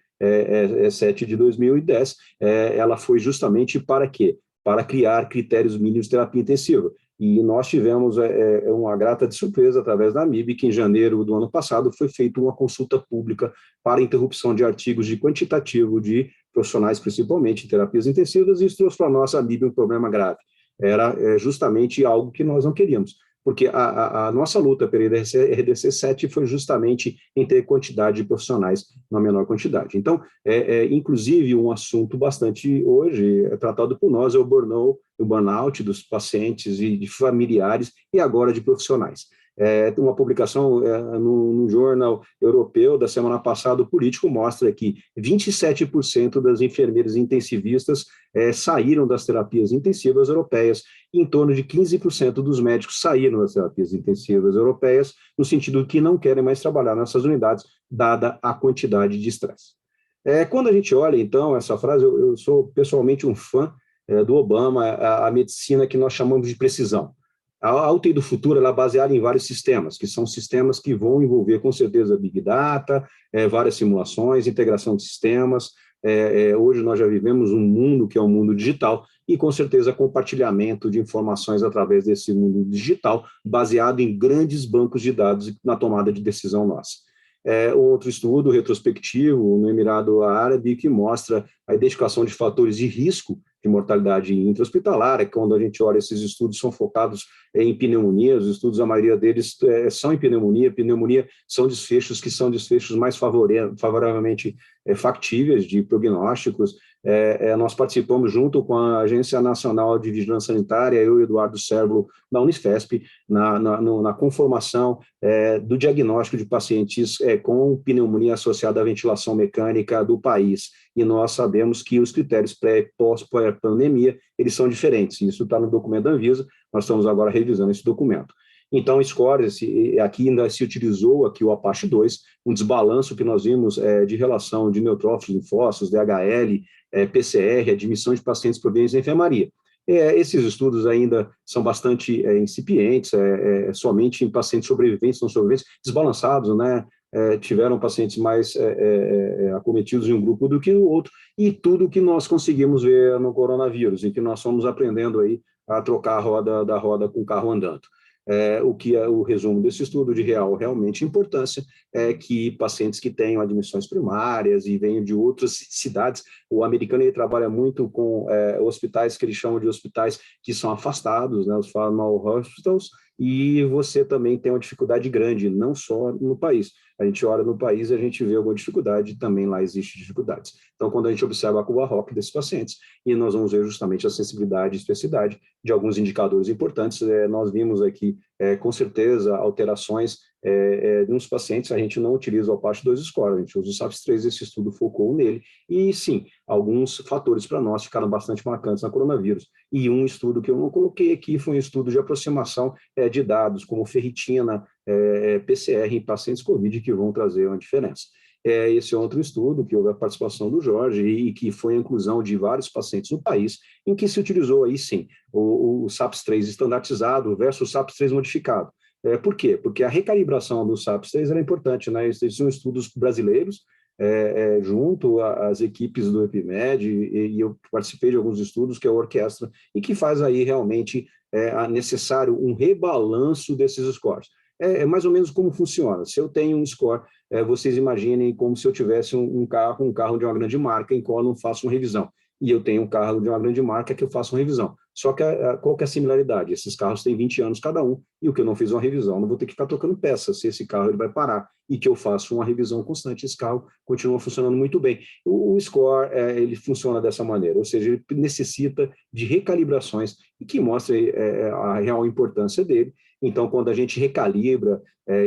7 de 2010, ela foi justamente para quê? Para criar critérios mínimos de terapia intensiva. E nós tivemos uma grata de surpresa através da AMIB, que em janeiro do ano passado foi feita uma consulta pública para interrupção de artigos de quantitativo de profissionais, principalmente em terapias intensivas, e isso trouxe para a nossa AMIB um problema grave. Era justamente algo que nós não queríamos, porque a nossa luta pela RDC 7 foi justamente em ter quantidade de profissionais na menor quantidade. Então, inclusive, um assunto bastante hoje tratado por nós é o burnout dos pacientes e de familiares, e agora de profissionais. Uma publicação no jornal europeu da semana passada, o Político, mostra que 27% das enfermeiras intensivistas saíram das terapias intensivas europeias, e em torno de 15% dos médicos saíram das terapias intensivas europeias, no sentido que não querem mais trabalhar nessas unidades, dada a quantidade de estresse. Quando a gente olha, então, essa frase, eu sou pessoalmente um fã do Obama, a medicina que nós chamamos de precisão. A UTI do futuro ela é baseada em vários sistemas, que são sistemas que vão envolver, com certeza, Big Data, várias simulações, integração de sistemas. Hoje nós já vivemos um mundo que é um mundo digital, e, com certeza, compartilhamento de informações através desse mundo digital, baseado em grandes bancos de dados na tomada de decisão nossa. Outro estudo retrospectivo no Emirado Árabe, que mostra a identificação de fatores de risco de mortalidade intra-hospitalar. Quando a gente olha, esses estudos são focados em pneumonia, os estudos, a maioria deles são em pneumonia. Pneumonia são desfechos que são desfechos mais favoravelmente factíveis de prognósticos. Nós participamos junto com a Agência Nacional de Vigilância Sanitária, eu e Eduardo Cérvulo, da Unifesp, na conformação do diagnóstico de pacientes com pneumonia associada à ventilação mecânica do país. E nós sabemos que os critérios pré- e pós-pandemia, eles são diferentes. Isso está no documento da Anvisa, nós estamos agora revisando esse documento. Então, scores, aqui ainda se utilizou aqui o Apache 2, um desbalanço que nós vimos de relação de neutrófilos, linfócitos, DHL, PCR, admissão de pacientes provenientes da enfermaria. Esses estudos ainda são bastante incipientes, somente em pacientes sobreviventes, não sobreviventes, desbalançados, né? Tiveram pacientes mais acometidos em um grupo do que no outro, e tudo que nós conseguimos ver no coronavírus, e que nós fomos aprendendo aí a trocar a roda da roda com o carro andando. O que é o resumo desse estudo de realmente importância é que pacientes que tenham admissões primárias e venham de outras cidades, o americano ele trabalha muito com hospitais que eles chamam de hospitais que são afastados, né, os small hospitals, e você também tem uma dificuldade grande, não só no país. A gente olha no país e a gente vê alguma dificuldade, também lá existe dificuldades. Então, quando a gente observa a curva ROC desses pacientes, e nós vamos ver justamente a sensibilidade e especificidade de alguns indicadores importantes, nós vimos aqui, com certeza, alterações de uns pacientes, a gente não utiliza o Apache 2 Score, a gente usa o SAPS-3, esse estudo focou nele, e sim, alguns fatores para nós ficaram bastante marcantes na coronavírus. E um estudo que eu não coloquei aqui foi um estudo de aproximação de dados, como ferritina, PCR em pacientes COVID, que vão trazer uma diferença. Esse é outro estudo que houve a participação do Jorge e que foi a inclusão de vários pacientes no país, em que se utilizou aí sim o SAPS-3 estandartizado versus o SAPS-3 modificado. Por quê? Porque a recalibração do SAPS-3 era importante, né? Esses são estudos brasileiros, junto às equipes do EPIMED, e eu participei de alguns estudos, que é a orquestra, e que faz aí realmente necessário um rebalanço desses scores. É mais ou menos como funciona. Se eu tenho um score, vocês imaginem como se eu tivesse um carro de uma grande marca em qual eu não faço uma revisão. E eu tenho um carro de uma grande marca que eu faço uma revisão. Só que qual que é a similaridade? Esses carros têm 20 anos cada um, e o que eu não fiz uma revisão, não vou ter que ficar trocando peças se esse carro ele vai parar, e que eu faço uma revisão constante, esse carro continua funcionando muito bem. O score, ele funciona dessa maneira, ou seja, ele necessita de recalibrações, e que mostra a real importância dele. Então, quando a gente recalibra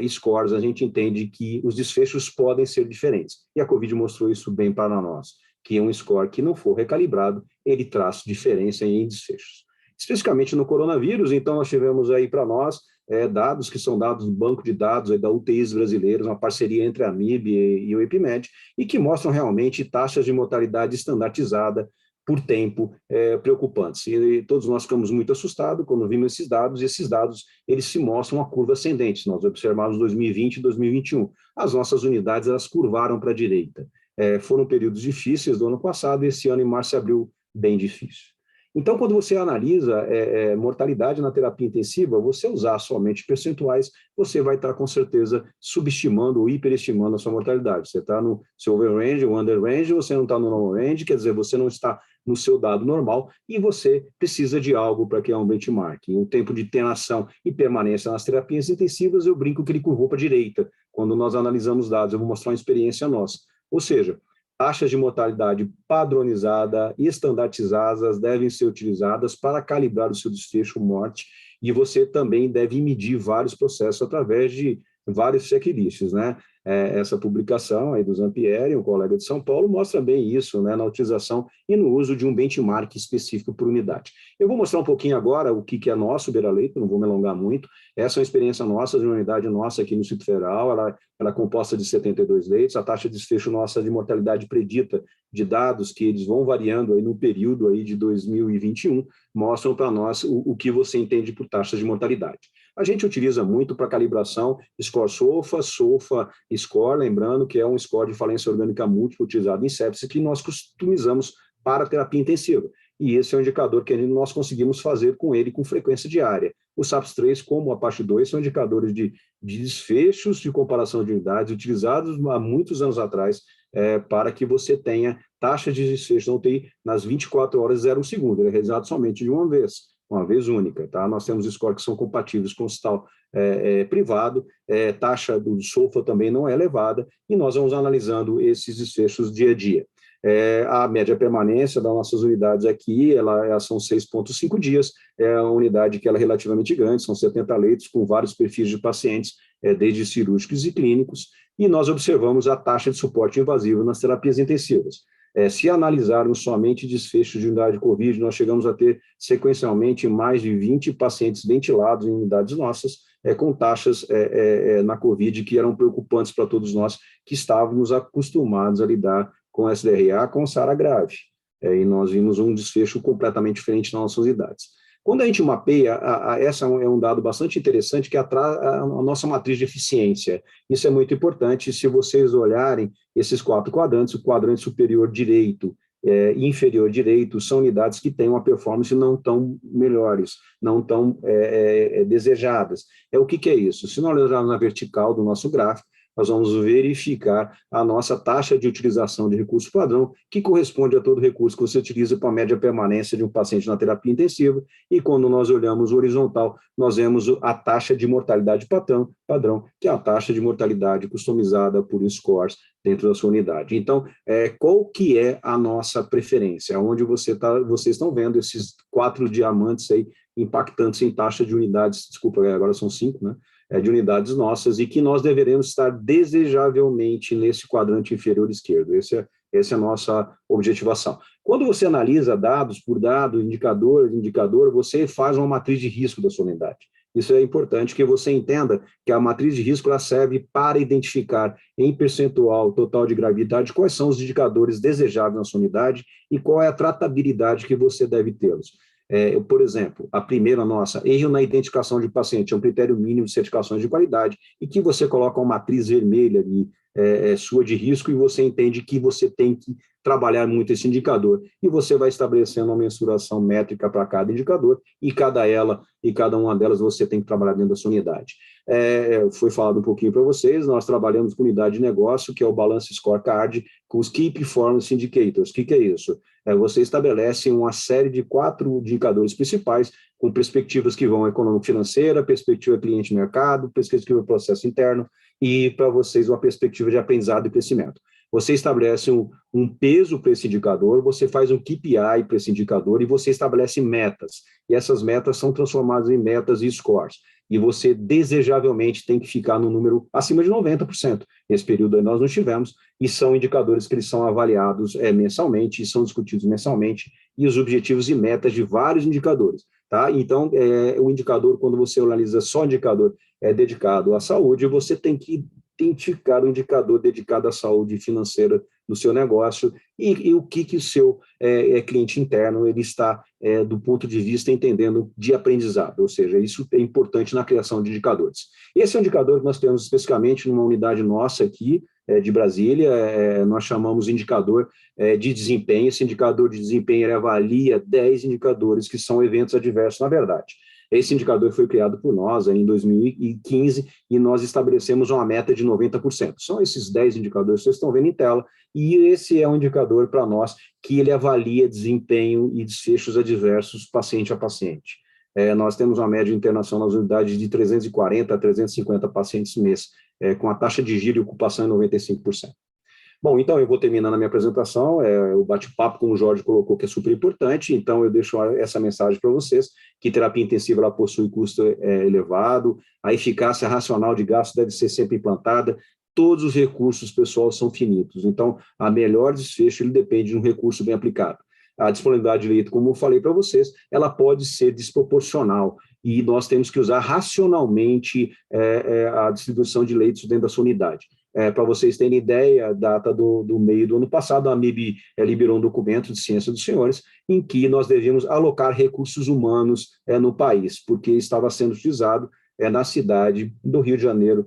scores, a gente entende que os desfechos podem ser diferentes. E a COVID mostrou isso bem para nós, que um score que não for recalibrado, ele traz diferença em desfechos. Especificamente no coronavírus, então, nós tivemos aí para nós dados que são dados do banco de dados aí da UTIs brasileiros, uma parceria entre a MIB e o EPIMED, e que mostram realmente taxas de mortalidade estandartizada por tempo preocupantes. E todos nós ficamos muito assustados quando vimos esses dados, e esses dados, eles se mostram uma curva ascendente. Nós observamos 2020 e 2021. As nossas unidades, elas curvaram para a direita. Foram períodos difíceis do ano passado, e esse ano, em março e abril, bem difícil. Então, quando você analisa mortalidade na terapia intensiva, você usar somente percentuais, você vai estar, com certeza, subestimando ou hiperestimando a sua mortalidade. Você está no seu overrange ou underrange, você não está no normal range, quer dizer, você não está no seu dado normal, e você precisa de algo para criar um benchmark. O tempo de internação e permanência nas terapias intensivas, eu brinco que ele curvou para a direita. Quando nós analisamos dados, eu vou mostrar uma experiência nossa. Ou seja, taxas de mortalidade padronizada e estandartizadas devem ser utilizadas para calibrar o seu desfecho morte, e você também deve medir vários processos através de vários checklists, né? Essa publicação aí do Zampieri, um colega de São Paulo, mostra bem isso, né, na utilização e no uso de um benchmark específico por unidade. Eu vou mostrar um pouquinho agora o que é nosso Beira-Leito, não vou me alongar muito. Essa é uma experiência nossa, de uma unidade nossa aqui no Distrito Federal, ela é composta de 72 leitos, a taxa de desfecho nossa de mortalidade predita, de dados que eles vão variando aí no período aí de 2021, mostram para nós o que você entende por taxa de mortalidade. A gente utiliza muito para calibração score SOFA, SOFA score, lembrando que é um score de falência orgânica múltipla utilizado em sepsis, que nós customizamos para a terapia intensiva. E esse é um indicador que nós conseguimos fazer com ele com frequência diária. O SAPS-3, como o Apache 2, são indicadores de desfechos de comparação de unidades utilizados há muitos anos atrás para que você tenha taxa de desfecho na UTI nas 24 horas e 0 segundo. Ele é realizado somente de uma vez única, tá? Nós temos scores que são compatíveis com o hospital privado, taxa do SOFA também não é elevada, e nós vamos analisando esses desfechos dia a dia. A média permanência das nossas unidades aqui, elas são 6,5 dias, é uma unidade que ela é relativamente grande, são 70 leitos com vários perfis de pacientes, desde cirúrgicos e clínicos, e nós observamos a taxa de suporte invasivo nas terapias intensivas. Se analisarmos somente desfechos de unidade de Covid, nós chegamos a ter sequencialmente mais de 20 pacientes ventilados em unidades nossas, com taxas na Covid que eram preocupantes para todos nós que estávamos acostumados a lidar com SDRA, com SARA grave. E nós vimos um desfecho completamente diferente nas nossas unidades. Quando a gente mapeia, essa é um dado bastante interessante, que é a nossa matriz de eficiência. Isso é muito importante. Se vocês olharem esses 4 quadrantes, o quadrante superior direito e inferior direito são unidades que têm uma performance não tão melhores, não tão desejadas. O que é isso? Se nós olharmos na vertical do nosso gráfico, nós vamos verificar a nossa taxa de utilização de recurso padrão, que corresponde a todo recurso que você utiliza para a média permanência de um paciente na terapia intensiva, e quando nós olhamos o horizontal, nós vemos a taxa de mortalidade padrão, que é a taxa de mortalidade customizada por scores dentro da sua unidade. Então, qual que é a nossa preferência? Onde vocês estão vendo esses 4 diamantes aí impactantes em taxa de unidades, desculpa, agora são 5, né? de unidades nossas, e que nós deveremos estar desejavelmente nesse quadrante inferior esquerdo. Essa é a nossa objetivação. Quando você analisa dados por dado, indicador, você faz uma matriz de risco da sua unidade. Isso é importante que você entenda que a matriz de risco ela serve para identificar em percentual total de gravidade quais são os indicadores desejáveis na sua unidade e qual é a tratabilidade que você deve tê-los. Por exemplo, a primeira nossa, erro na identificação de paciente, é um critério mínimo de certificações de qualidade, e que você coloca uma matriz vermelha ali, sua de risco, e você entende que você tem que trabalhar muito esse indicador, e você vai estabelecendo uma mensuração métrica para cada indicador, e cada uma delas você tem que trabalhar dentro da sua unidade. Foi falado um pouquinho para vocês, nós trabalhamos com unidade de negócio, que é o Balance Scorecard, com os Key Performance Indicators. O que é isso? Você estabelece uma série de 4 indicadores principais, com perspectivas que vão econômico-financeira, perspectiva cliente-mercado, perspectiva processo interno, e para vocês uma perspectiva de aprendizado e crescimento. Você estabelece um peso para esse indicador, você faz um KPI para esse indicador e você estabelece metas. E essas metas são transformadas em metas e scores. E você desejavelmente tem que ficar no número acima de 90%. Esse período aí nós não tivemos, e são indicadores que eles são avaliados mensalmente, e são discutidos mensalmente, e os objetivos e metas de vários indicadores. Tá? Então, o indicador, quando você analisa só indicador dedicado à saúde, você tem que identificar o indicador dedicado à saúde financeira do seu negócio e o que o seu cliente interno ele está, do ponto de vista, entendendo de aprendizado, ou seja, isso é importante na criação de indicadores. Esse é um indicador que nós temos especificamente numa unidade nossa aqui, de Brasília, nós chamamos indicador de desempenho. Esse indicador de desempenho ele avalia 10 indicadores que são eventos adversos na verdade. Esse indicador foi criado por nós em 2015 e nós estabelecemos uma meta de 90%. São esses 10 indicadores que vocês estão vendo em tela, e esse é um indicador para nós que ele avalia desempenho e desfechos adversos paciente a paciente. Nós temos uma média internacional nas unidades de 340 a 350 pacientes mês, com a taxa de giro e ocupação em 95%. Bom, então eu vou terminando a minha apresentação, o bate-papo, como o Jorge colocou, que é super importante, então eu deixo essa mensagem para vocês, que terapia intensiva ela possui custo elevado, a eficácia racional de gasto deve ser sempre implantada, todos os recursos, pessoal, são finitos, então a melhor desfecho ele depende de um recurso bem aplicado. A disponibilidade de leito, como eu falei para vocês, ela pode ser desproporcional, e nós temos que usar racionalmente a distribuição de leitos dentro da sua unidade. Para vocês terem ideia, a data do meio do ano passado, a AMIB liberou um documento de ciência dos senhores em que nós devíamos alocar recursos humanos no país, porque estava sendo utilizado na cidade do Rio de Janeiro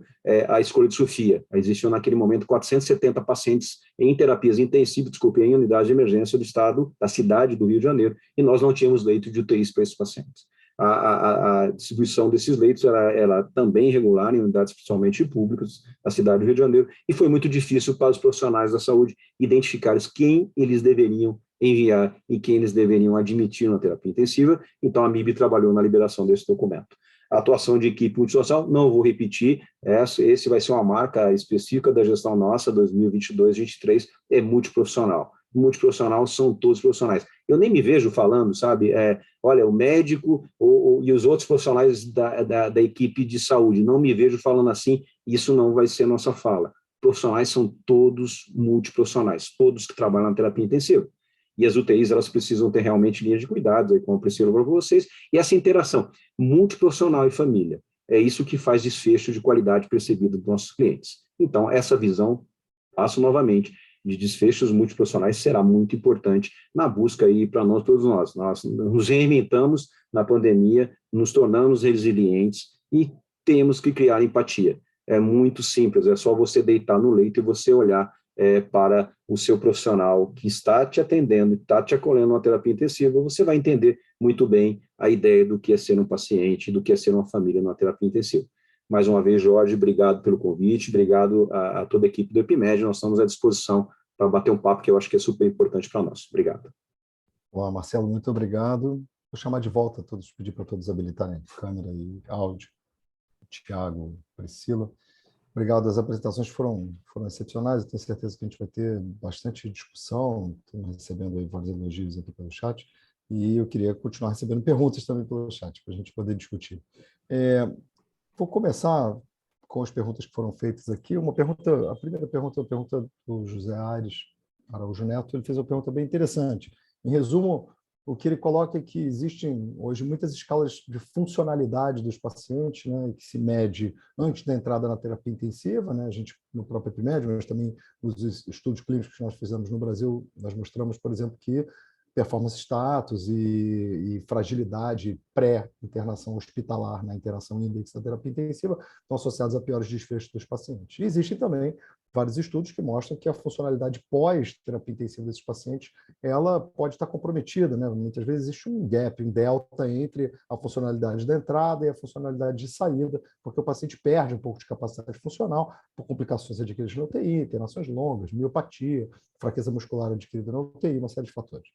a escolha de Sofia. Existiam naquele momento 470 pacientes em terapias intensivas, em unidade de emergência do estado, da cidade do Rio de Janeiro, e nós não tínhamos leito de UTIs para esses pacientes. A distribuição desses leitos era também irregular em unidades principalmente públicas da cidade do Rio de Janeiro, e foi muito difícil para os profissionais da saúde identificar quem eles deveriam enviar e quem eles deveriam admitir na terapia intensiva. Então a MIB trabalhou na liberação desse documento. A atuação de equipe multisocial, não vou repetir, esse vai ser uma marca específica da gestão nossa, 2022-2023, é multiprofissional. Multiprofissional são todos profissionais. Eu nem me vejo falando, sabe, olha, o médico e os outros profissionais da equipe de saúde, não me vejo falando assim, isso não vai ser nossa fala. Profissionais são todos multiprofissionais, todos que trabalham na terapia intensiva. E as UTIs, elas precisam ter realmente linhas de cuidados, como eu preciso para vocês, e essa interação multiprofissional e família, é isso que faz desfecho de qualidade percebida dos nossos clientes. Então, essa visão, passo novamente, de desfechos multiprofissionais será muito importante na busca aí para nós, todos nós. Nós nos reinventamos na pandemia, nos tornamos resilientes e temos que criar empatia. É muito simples, é só você deitar no leito e você olhar para o seu profissional que está te atendendo, está te acolhendo numa terapia intensiva, você vai entender muito bem a ideia do que é ser um paciente, do que é ser uma família numa terapia intensiva. Mais uma vez, Jorge, obrigado pelo convite, obrigado a toda a equipe do EpiMed, nós estamos à disposição para bater um papo que eu acho que é super importante para nós. Obrigado. Olá, Marcelo, muito obrigado. Vou chamar de volta todos, pedir para todos habilitarem câmera e áudio. Tiago, Priscila. Obrigado, as apresentações foram excepcionais, eu tenho certeza que a gente vai ter bastante discussão, estamos recebendo aí vários elogios aqui pelo chat, e eu queria continuar recebendo perguntas também pelo chat, para a gente poder discutir. vou começar com as perguntas que foram feitas aqui. A primeira pergunta é a pergunta do José Aires Araújo Neto. Ele fez uma pergunta bem interessante. Em resumo, o que ele coloca é que existem hoje muitas escalas de funcionalidade dos pacientes, né, que se mede antes da entrada na terapia intensiva, né, a gente no próprio EpiMed, mas também nos estudos clínicos que nós fizemos no Brasil, nós mostramos, por exemplo, que performance status e fragilidade pré-internação hospitalar na interação índex da terapia intensiva estão associados a piores desfechos dos pacientes. E existem também vários estudos que mostram que a funcionalidade pós-terapia intensiva desses pacientes ela pode estar comprometida, né? Muitas vezes existe um gap, um delta entre a funcionalidade da entrada e a funcionalidade de saída, porque o paciente perde um pouco de capacidade funcional por complicações adquiridas na UTI, internações longas, miopatia, fraqueza muscular adquirida na UTI, uma série de fatores.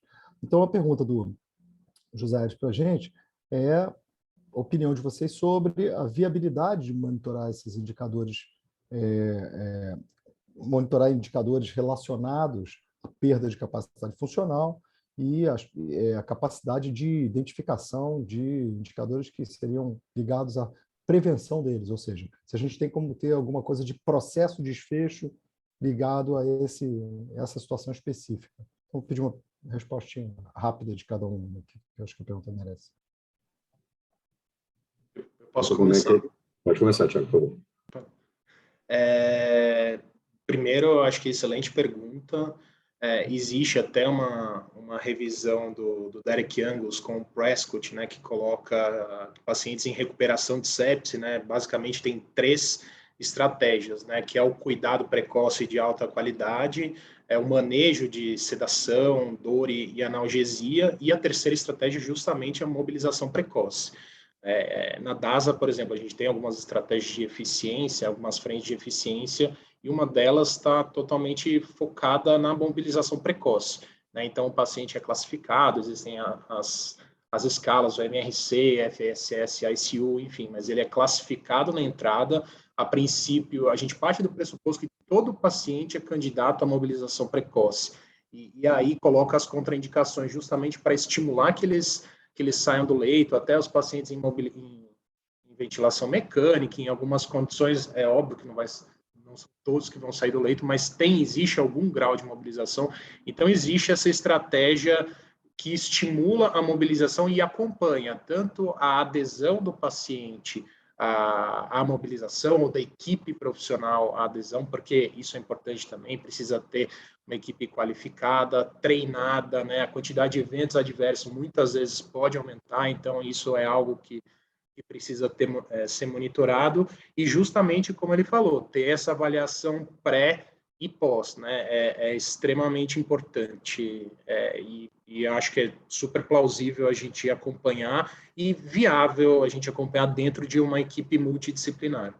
Então, a pergunta do José Aires para a gente é a opinião de vocês sobre a viabilidade de monitorar esses indicadores, monitorar indicadores relacionados à perda de capacidade funcional e a capacidade de identificação de indicadores que seriam ligados à prevenção deles, ou seja, se a gente tem como ter alguma coisa de processo de desfecho ligado a essa situação específica. Então, vou pedir uma respostinha rápida de cada um, que eu acho que a pergunta merece. Eu posso começar? Pode começar, Thiago, por favor. Primeiro, eu acho que excelente pergunta. Existe até uma revisão do Derek Angus com o Prescott, né, que coloca pacientes em recuperação de sepse, né, basicamente tem 3 estratégias, né, que é o cuidado precoce de alta qualidade, o manejo de sedação, dor e analgesia, e a terceira estratégia justamente é a mobilização precoce. Na DASA, por exemplo, a gente tem algumas estratégias de eficiência, algumas frentes de eficiência, e uma delas está totalmente focada na mobilização precoce, né? Então, o paciente é classificado, existem as escalas, o MRC, FSS, ICU, enfim, mas ele é classificado na entrada. A princípio, a gente parte do pressuposto que todo paciente é candidato à mobilização precoce, e aí coloca as contraindicações justamente para estimular que eles saiam do leito, até os pacientes em ventilação mecânica, em algumas condições, é óbvio que não são todos que vão sair do leito, mas existe algum grau de mobilização. Então, existe essa estratégia que estimula a mobilização e acompanha tanto a adesão do paciente à mobilização, ou da equipe profissional à adesão, porque isso é importante também, precisa ter uma equipe qualificada, treinada, né? A quantidade de eventos adversos muitas vezes pode aumentar, então isso é algo que precisa ser monitorado, e justamente como ele falou, ter essa avaliação pré e pós, né, é extremamente importante, e acho que é super plausível a gente acompanhar e viável a gente acompanhar dentro de uma equipe multidisciplinar.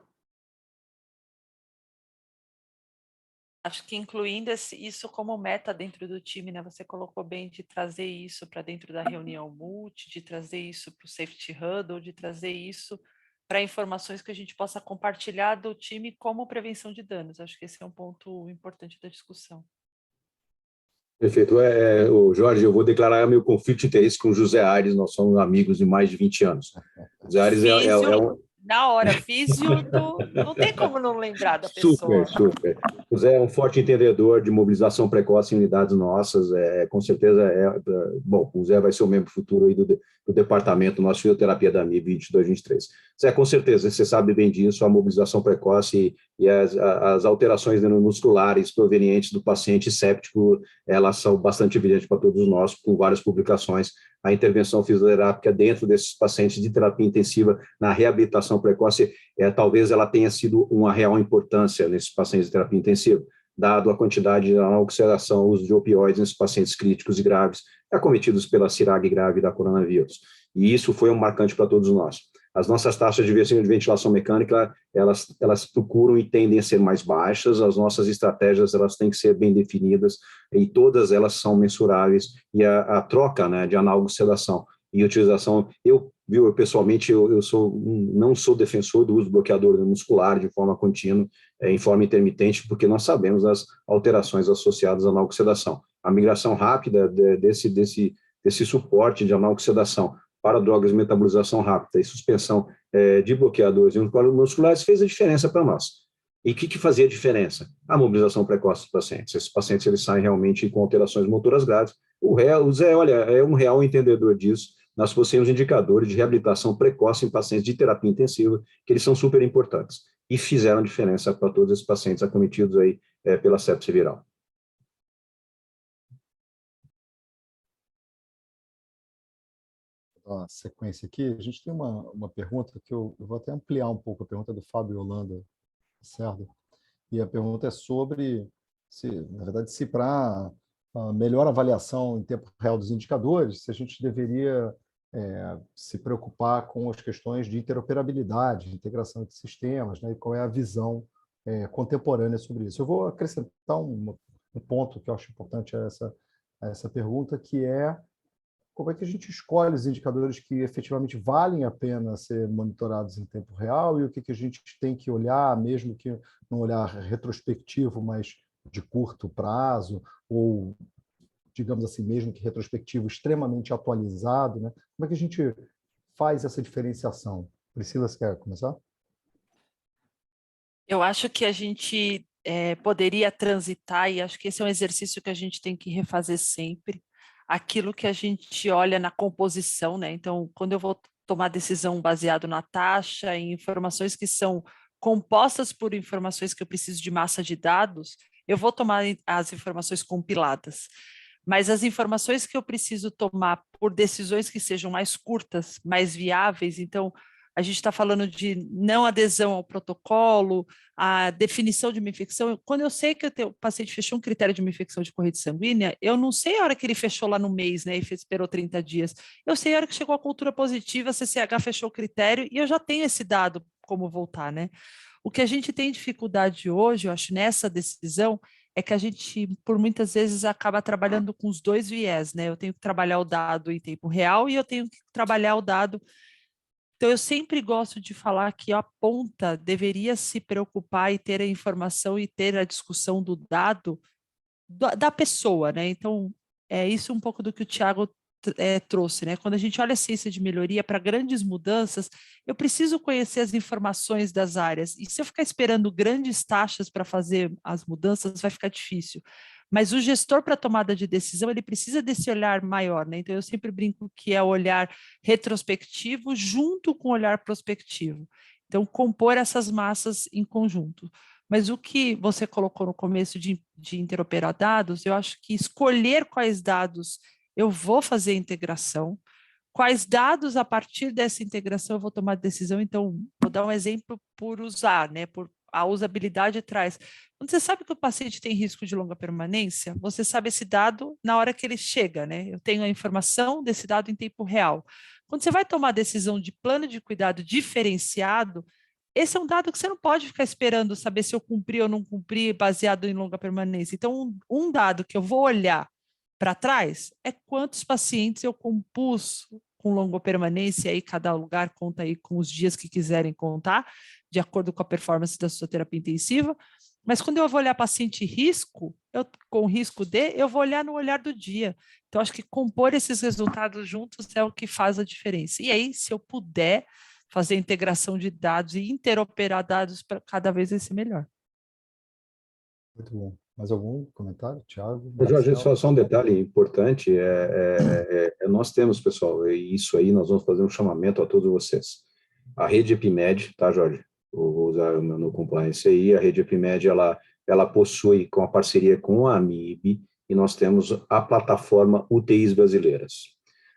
Acho que incluindo isso como meta dentro do time, né? Você colocou bem de trazer isso para dentro da reunião multi, de trazer isso para o safety huddle, de trazer isso para informações que a gente possa compartilhar do time como prevenção de danos. Acho que esse é um ponto importante da discussão. Perfeito. Jorge, eu vou declarar meu conflito de interesse com o José Aires, nós somos amigos de mais de 20 anos. José Aires na hora, físio, não tem como não lembrar da pessoa. Super. O Zé é um forte entendedor de mobilização precoce em unidades nossas, com certeza bom, o Zé vai ser o membro futuro aí do departamento nosso Fisioterapia da MIB 22-23. Zé, com certeza, você sabe bem disso, a mobilização precoce e as alterações neuromusculares provenientes do paciente séptico, elas são bastante evidentes para todos nós, com várias publicações. A intervenção fisioterápica dentro desses pacientes de terapia intensiva na reabilitação precoce, talvez ela tenha sido uma real importância nesses pacientes de terapia intensiva, dado a quantidade de oxidação, uso de opioides nesses pacientes críticos e graves, acometidos pela CIRAG grave da coronavírus. E isso foi um marcante para todos nós. As nossas taxas de ventilação mecânica, elas procuram e tendem a ser mais baixas, as nossas estratégias, elas têm que ser bem definidas, e todas elas são mensuráveis, e a troca, né, de análogo sedação e utilização, eu pessoalmente, não sou defensor do uso do bloqueador muscular de forma contínua, em forma intermitente, porque nós sabemos das alterações associadas à análogo sedação. A migração rápida desse suporte de análogo sedação para drogas de metabolização rápida e suspensão de bloqueadores musculares fez a diferença para nós. E o que fazia a diferença? A mobilização precoce dos pacientes. Esses pacientes eles saem realmente com alterações motoras graves. O Zé, olha, é um real entendedor disso. Nós possuímos indicadores de reabilitação precoce em pacientes de terapia intensiva, que eles são super importantes. E fizeram diferença para todos esses pacientes acometidos aí pela sepse viral. A sequência aqui, a gente tem uma pergunta que eu vou até ampliar um pouco, a pergunta do Fábio Holanda, certo? E a pergunta é sobre, na verdade, se para a melhor avaliação em tempo real dos indicadores, se a gente deveria se preocupar com as questões de interoperabilidade, de integração de sistemas, né? E qual é a visão contemporânea sobre isso. Eu vou acrescentar um ponto que eu acho importante a essa pergunta, que é como é que a gente escolhe os indicadores que efetivamente valem a pena ser monitorados em tempo real e o que a gente tem que olhar, mesmo que num olhar retrospectivo, mas de curto prazo, ou, digamos assim, mesmo que retrospectivo extremamente atualizado, né? Como é que a gente faz essa diferenciação? Priscila, você quer começar? Eu acho que a gente poderia transitar, e acho que esse é um exercício que a gente tem que refazer sempre, aquilo que a gente olha na composição, né? Então, quando eu vou tomar decisão baseado na taxa, em informações que são compostas por informações que eu preciso de massa de dados, eu vou tomar as informações compiladas. Mas as informações que eu preciso tomar por decisões que sejam mais curtas, mais viáveis, então a gente está falando de não adesão ao protocolo, a definição de uma infecção. Quando eu sei que o paciente fechou um critério de uma infecção de corrente sanguínea, eu não sei a hora que ele fechou lá no mês, né, e esperou 30 dias. Eu sei a hora que chegou a cultura positiva, a CCH fechou o critério, e eu já tenho esse dado como voltar, né? O que a gente tem dificuldade hoje, eu acho, nessa decisão, é que a gente, por muitas vezes, acaba trabalhando com os dois viés, né? Eu tenho que trabalhar o dado em tempo real e eu tenho que trabalhar o dado. Então, eu sempre gosto de falar que a ponta deveria se preocupar e ter a informação e ter a discussão do dado da pessoa, né? Então, é isso um pouco do que o Tiago trouxe, né? Quando a gente olha a ciência de melhoria para grandes mudanças, eu preciso conhecer as informações das áreas. E se eu ficar esperando grandes taxas para fazer as mudanças, vai ficar difícil. Mas o gestor, para tomada de decisão, ele precisa desse olhar maior, né? Então, eu sempre brinco que é o olhar retrospectivo junto com o olhar prospectivo. Então, compor essas massas em conjunto. Mas o que você colocou no começo de interoperar dados, eu acho que escolher quais dados eu vou fazer a integração, quais dados a partir dessa integração eu vou tomar decisão. Então, vou dar um exemplo por usar, né? Por a usabilidade traz. Quando você sabe que o paciente tem risco de longa permanência, você sabe esse dado na hora que ele chega, né? Eu tenho a informação desse dado em tempo real. Quando você vai tomar a decisão de plano de cuidado diferenciado, esse é um dado que você não pode ficar esperando saber se eu cumpri ou não cumpri baseado em longa permanência. Então, um dado que eu vou olhar para trás é quantos pacientes eu compus com longa permanência, aí cada lugar conta aí com os dias que quiserem contar, de acordo com a performance da sua terapia intensiva. Mas quando eu vou olhar paciente risco, com risco D, eu vou olhar no olhar do dia. Então, acho que compor esses resultados juntos é o que faz a diferença. E aí, se eu puder fazer integração de dados e interoperar dados, para cada vez vai ser melhor. Muito bom. Mais algum comentário, Tiago? Jorge, só um detalhe importante, nós temos, pessoal, isso aí nós vamos fazer um chamamento a todos vocês. A rede EpiMed, tá, Jorge? Vou usar no compliance aí, a rede EpiMed, ela possui, com a parceria com a AMIB, e nós temos a plataforma UTIs Brasileiras.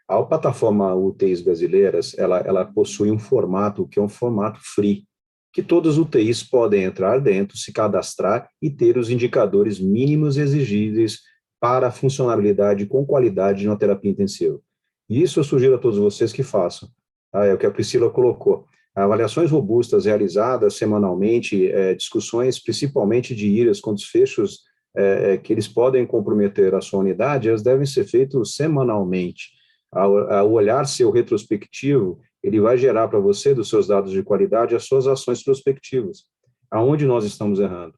A plataforma UTIs Brasileiras, ela possui um formato que é um formato free, que todas as UTIs podem entrar dentro, se cadastrar e ter os indicadores mínimos exigíveis para a funcionalidade com qualidade de uma terapia intensiva. E isso eu sugiro a todos vocês que façam. É o que a Priscila colocou. Avaliações robustas realizadas semanalmente, discussões principalmente de IRAs com desfechos que eles podem comprometer a sua unidade, elas devem ser feitas semanalmente. Ao olhar seu retrospectivo, ele vai gerar para você, dos seus dados de qualidade, as suas ações prospectivas. Aonde nós estamos errando?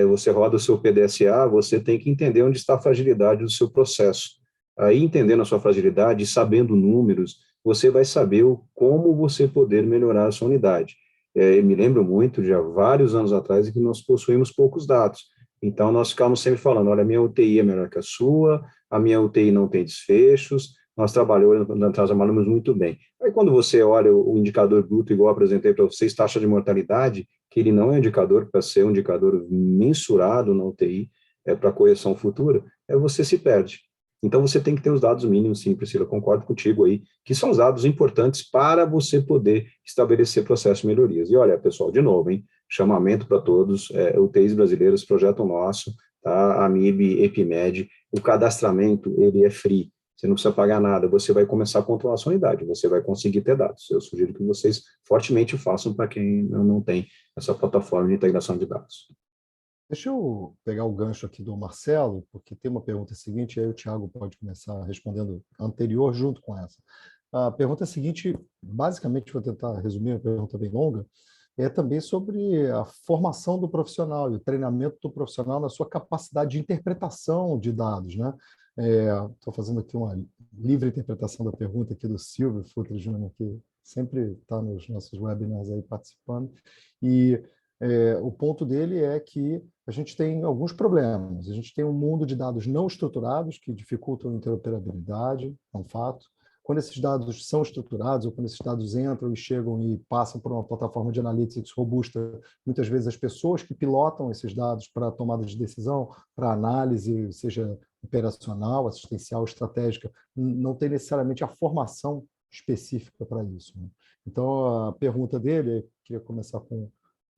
Você roda o seu PDSA, você tem que entender onde está a fragilidade do seu processo. Aí, entendendo a sua fragilidade, sabendo números, você vai saber como você poder melhorar a sua unidade. Eu me lembro muito, já vários anos atrás, que nós possuímos poucos dados. Então, nós ficávamos sempre falando, olha, a minha UTI é melhor que a sua, a minha UTI não tem desfechos, nós trabalhamos muito bem. Aí, quando você olha o indicador bruto, igual eu apresentei para vocês, taxa de mortalidade, que ele não é um indicador para ser um indicador mensurado na UTI, para correção futura, você se perde. Então, você tem que ter os dados mínimos, sim, Priscila, concordo contigo aí, que são os dados importantes para você poder estabelecer processo de melhorias. E olha, pessoal, de novo, hein, chamamento para todos, UTIs brasileiros, projeto nosso, tá? AMIB, EPIMED, o cadastramento, ele é free, você não precisa pagar nada, você vai começar a controlar a sua unidade, você vai conseguir ter dados. Eu sugiro que vocês fortemente façam para quem não tem essa plataforma de integração de dados. Deixa eu pegar o gancho aqui do Marcelo, porque tem uma pergunta seguinte, e aí o Thiago pode começar respondendo a anterior junto com essa. A pergunta seguinte, basicamente, vou tentar resumir, uma pergunta bem longa, é também sobre a formação do profissional e o treinamento do profissional na sua capacidade de interpretação de dados, né? Estou fazendo aqui uma livre interpretação da pergunta aqui do Silvio Futre Júnior, que sempre está nos nossos webinars aí participando, e o ponto dele é que a gente tem alguns problemas. A gente tem um mundo de dados não estruturados que dificultam a interoperabilidade, é um fato. Quando esses dados são estruturados, ou quando esses dados entram e chegam e passam por uma plataforma de analytics robusta, muitas vezes as pessoas que pilotam esses dados para a tomada de decisão, para análise, seja operacional, assistencial, estratégica, não tem necessariamente a formação específica para isso, né? Então, a pergunta dele, eu queria começar com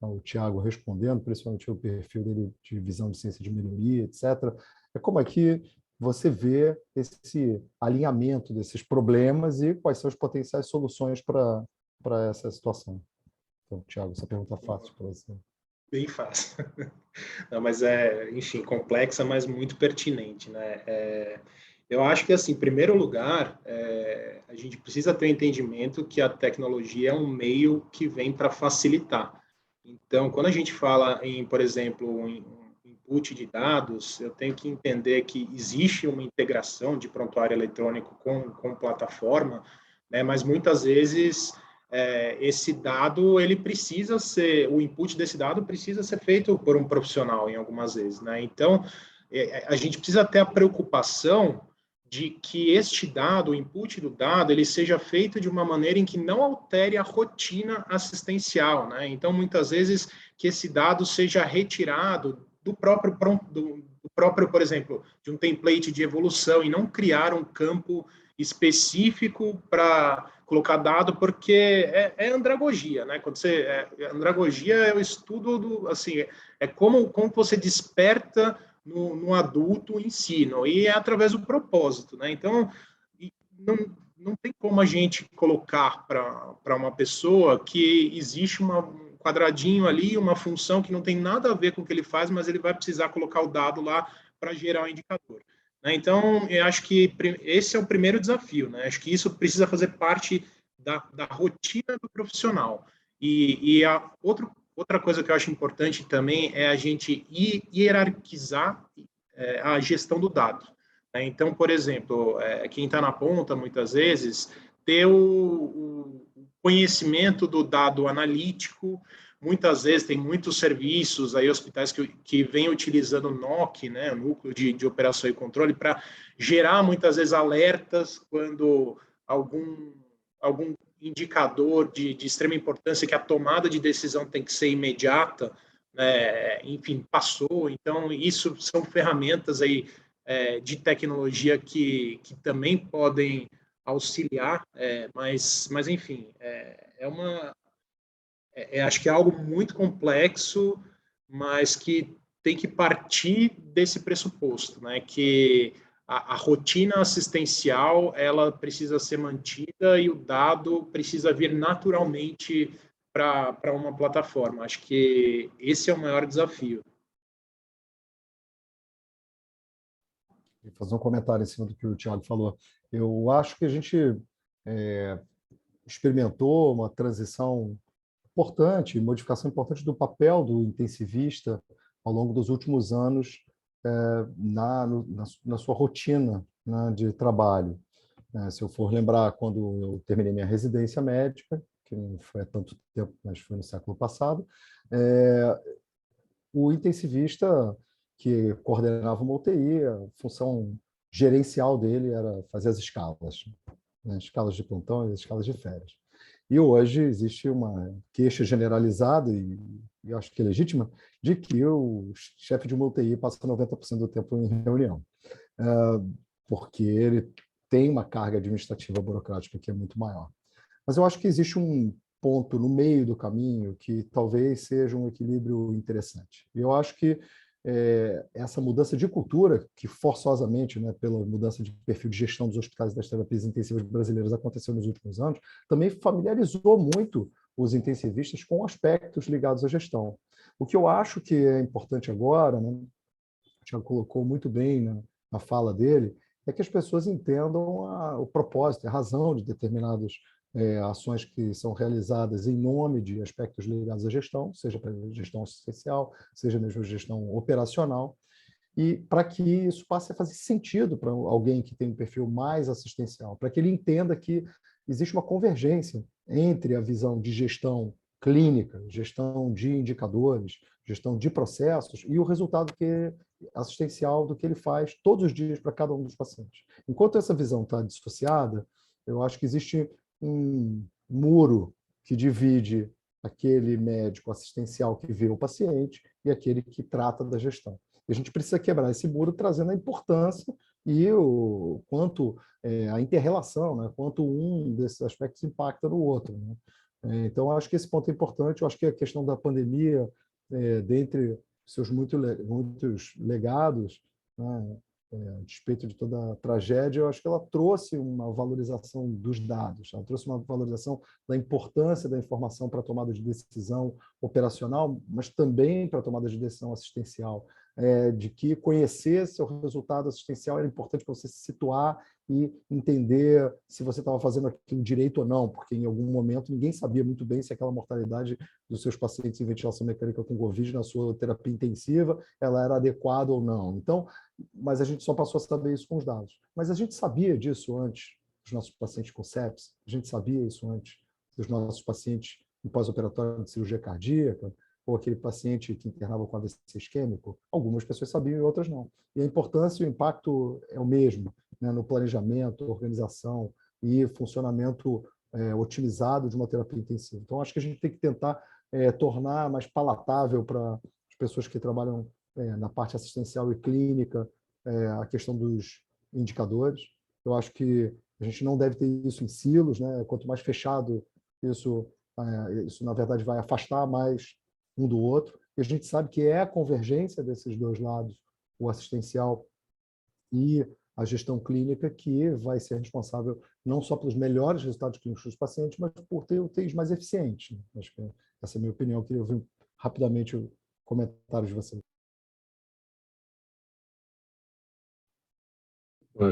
o Thiago respondendo, principalmente o perfil dele de visão de ciência de melhoria, etc. Como é que você vê esse alinhamento desses problemas e quais são as potenciais soluções para essa situação? Então, Thiago, essa pergunta é fácil para você. Bem fácil. Não, mas enfim, complexa, mas muito pertinente, né? Eu acho que, assim, em primeiro lugar, a gente precisa ter o entendimento que a tecnologia é um meio que vem para facilitar. Então, quando a gente fala em, por exemplo, em input de dados, eu tenho que entender que existe uma integração de prontuário eletrônico com plataforma, né? Mas muitas vezes esse dado, ele precisa ser, o input desse dado precisa ser feito por um profissional em algumas vezes, né? Então, a gente precisa ter a preocupação de que este dado, o input do dado, ele seja feito de uma maneira em que não altere a rotina assistencial, né? Então, muitas vezes, que esse dado seja retirado do próprio, por exemplo, de um template de evolução e não criar um campo específico para colocar dado, porque é andragogia, né? Quando andragogia é o estudo assim, como você desperta no adulto o ensino, e é através do propósito, né? Então, não tem como a gente colocar para uma pessoa que existe um quadradinho ali, uma função que não tem nada a ver com o que ele faz, mas ele vai precisar colocar o dado lá para gerar o indicador. Então, eu acho que esse é o primeiro desafio, né? Acho que isso precisa fazer parte da rotina do profissional. E a outra coisa que eu acho importante também é a gente hierarquizar a gestão do dado. Então, por exemplo, quem está na ponta, muitas vezes, ter o conhecimento do dado analítico. Muitas vezes tem muitos serviços, aí hospitais que vêm utilizando o NOC, né, o Núcleo de Operação e Controle, para gerar, muitas vezes, alertas quando algum indicador de extrema importância, que a tomada de decisão tem que ser imediata, né, enfim, passou. Então, isso são ferramentas aí, de tecnologia que também podem auxiliar, mas enfim, acho que é algo muito complexo, mas que tem que partir desse pressuposto, né, que a rotina assistencial ela precisa ser mantida e o dado precisa vir naturalmente para uma plataforma. Acho que esse é o maior desafio. Vou fazer um comentário em cima do que o Thiago falou. Eu acho que a gente experimentou uma transição importante, modificação importante do papel do intensivista ao longo dos últimos anos na sua rotina, né, de trabalho. Se eu for lembrar, quando eu terminei minha residência médica, que não foi há tanto tempo, mas foi no século passado, o intensivista que coordenava uma UTI, a função gerencial dele era fazer as escalas, né? Escalas de plantão e as escalas de férias. E hoje existe uma queixa generalizada, e eu acho que é legítima, de que o chefe de uma UTI passa 90% do tempo em reunião, porque ele tem uma carga administrativa burocrática que é muito maior. Mas eu acho que existe um ponto no meio do caminho que talvez seja um equilíbrio interessante. Eu acho que essa mudança de cultura, que forçosamente, né, pela mudança de perfil de gestão dos hospitais e das terapias intensivas brasileiras aconteceu nos últimos anos, também familiarizou muito os intensivistas com aspectos ligados à gestão. O que eu acho que é importante agora, né, o Thiago colocou muito bem na fala dele, é que as pessoas entendam o propósito, a razão de determinadas ações que são realizadas em nome de aspectos ligados à gestão, seja para gestão assistencial, seja mesmo gestão operacional, e para que isso passe a fazer sentido para alguém que tem um perfil mais assistencial, para que ele entenda que existe uma convergência entre a visão de gestão clínica, gestão de indicadores, gestão de processos e o resultado assistencial do que ele faz todos os dias para cada um dos pacientes. Enquanto essa visão está dissociada, eu acho que existe um muro que divide aquele médico assistencial que vê o paciente e aquele que trata da gestão. E a gente precisa quebrar esse muro trazendo a importância e o quanto a inter-relação, né, quanto um desses aspectos impacta no outro, né? Então, acho que esse ponto é importante. Eu acho que a questão da pandemia, dentre seus muitos legados, né, a despeito de toda a tragédia, eu acho que ela trouxe uma valorização dos dados, ela trouxe uma valorização da importância da informação para a tomada de decisão operacional, mas também para a tomada de decisão assistencial, de que conhecer seu resultado assistencial era importante para você se situar e entender se você estava fazendo aquilo direito ou não, porque em algum momento ninguém sabia muito bem se aquela mortalidade dos seus pacientes em ventilação mecânica com Covid na sua terapia intensiva, ela era adequada ou não. Então, mas a gente só passou a saber isso com os dados. Mas a gente sabia disso antes dos nossos pacientes com sepsis, a gente sabia isso antes dos nossos pacientes em pós-operatório de cirurgia cardíaca, ou aquele paciente que internava com AVC isquêmico. Algumas pessoas sabiam e outras não. E a importância e o impacto é o mesmo, né, no planejamento, organização e funcionamento otimizado de uma terapia intensiva. Então, acho que a gente tem que tentar tornar mais palatável para as pessoas que trabalham na parte assistencial e clínica a questão dos indicadores. Eu acho que a gente não deve ter isso em silos, né? Quanto mais fechado, isso na verdade vai afastar mais um do outro. E a gente sabe que é a convergência desses dois lados, o assistencial e a gestão clínica, que vai ser responsável não só pelos melhores resultados clínicos dos pacientes, mas por ter UTIs mais eficientes. Acho que essa é a minha opinião. Eu queria ouvir rapidamente o comentário de vocês.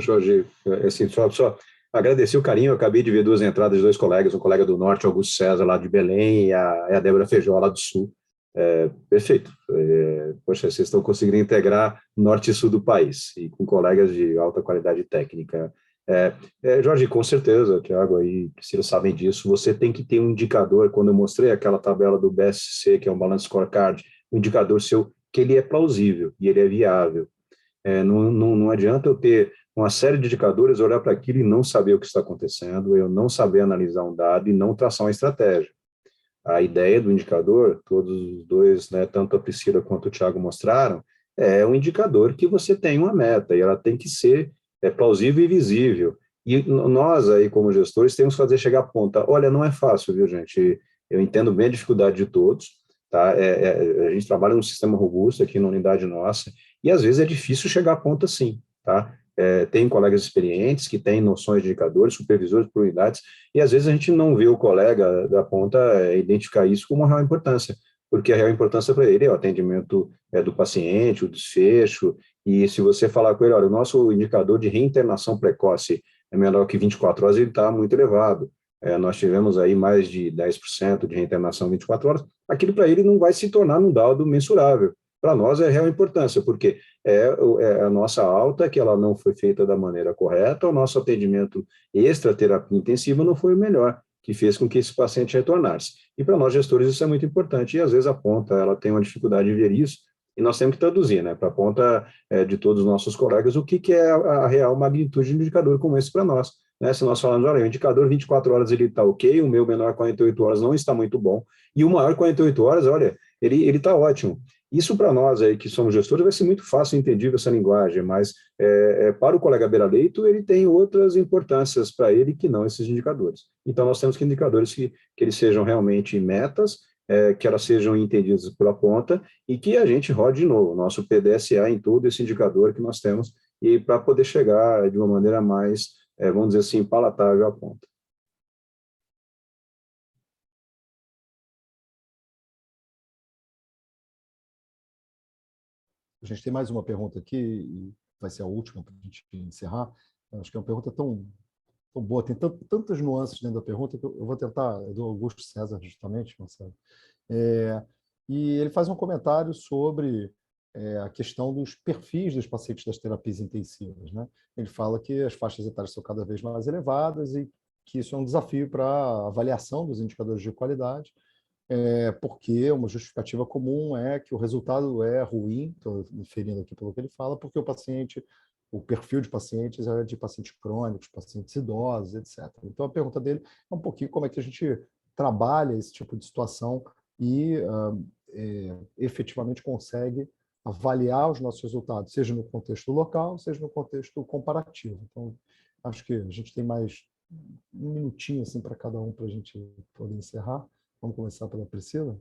Jorge, assim, só agradecer o carinho. Eu acabei de ver duas entradas de dois colegas, um colega do Norte, Augusto César, lá de Belém, e a Débora Feijó, lá do Sul. Perfeito. Poxa, vocês estão conseguindo integrar Norte e Sul do país, e com colegas de alta qualidade técnica. Jorge, com certeza, Thiago e Priscila sabem disso, você tem que ter um indicador. Quando eu mostrei aquela tabela do BSC, que é um Balance Scorecard, um indicador seu, que ele é plausível e ele é viável. Não adianta eu ter uma série de indicadores, olhar para aquilo e não saber o que está acontecendo, eu não saber analisar um dado e não traçar uma estratégia. A ideia do indicador, todos os dois, né, tanto a Priscila quanto o Thiago mostraram, é um indicador que você tem uma meta e ela tem que ser plausível e visível. E nós, aí, como gestores, temos que fazer chegar à ponta. Olha, não é fácil, viu, gente? Eu entendo bem a dificuldade de todos, tá? A gente trabalha num sistema robusto aqui na unidade nossa, e às vezes é difícil chegar à ponta, sim, tá? Tem colegas experientes que têm noções de indicadores, supervisores por unidades, e às vezes a gente não vê o colega da ponta identificar isso como uma real importância, porque a real importância para ele é o atendimento do paciente, o desfecho, e se você falar com ele, olha, o nosso indicador de reinternação precoce é menor que 24 horas, ele está muito elevado. Nós tivemos aí mais de 10% de reinternação em 24 horas, aquilo para ele não vai se tornar um dado mensurável. para nós é real importância, porque é a nossa alta que ela não foi feita da maneira correta, o nosso atendimento extra-terapia intensiva não foi o melhor, que fez com que esse paciente retornasse. E para nós gestores isso é muito importante, e às vezes a ponta ela tem uma dificuldade de ver isso, e nós temos que traduzir, né, para a ponta de todos os nossos colegas o que é a real magnitude de um indicador como esse para nós. Né? Se nós falamos, olha, o indicador 24 horas ele está ok, o meu menor 48 horas não está muito bom, e o maior 48 horas, olha, ele está ótimo. Isso para nós aí que somos gestores vai ser muito fácil entendível essa linguagem, mas para o colega beira-leito ele tem outras importâncias para ele que não esses indicadores. Então nós temos que indicadores que eles sejam realmente metas, que elas sejam entendidas pela ponta e que a gente rode de novo, nosso PDSA em todo esse indicador que nós temos e para poder chegar de uma maneira mais, vamos dizer assim, palatável à ponta. A gente tem mais uma pergunta aqui, e vai ser a última para a gente encerrar. Eu acho que é uma pergunta tão boa, tem tantas nuances dentro da pergunta que eu vou tentar, é do Augusto César, justamente, Marcelo. E ele faz um comentário sobre a questão dos perfis dos pacientes das terapias intensivas. Né? Ele fala que as faixas etárias são cada vez mais elevadas e que isso é um desafio para a avaliação dos indicadores de qualidade, porque uma justificativa comum é que o resultado é ruim, estou inferindo aqui pelo que ele fala, porque o perfil de pacientes é de pacientes crônicos, pacientes idosos, etc. Então, a pergunta dele é um pouquinho como é que a gente trabalha esse tipo de situação e efetivamente consegue avaliar os nossos resultados, seja no contexto local, seja no contexto comparativo. Então, acho que a gente tem mais um minutinho assim, para cada um para a gente poder encerrar. Vamos começar pela Priscila?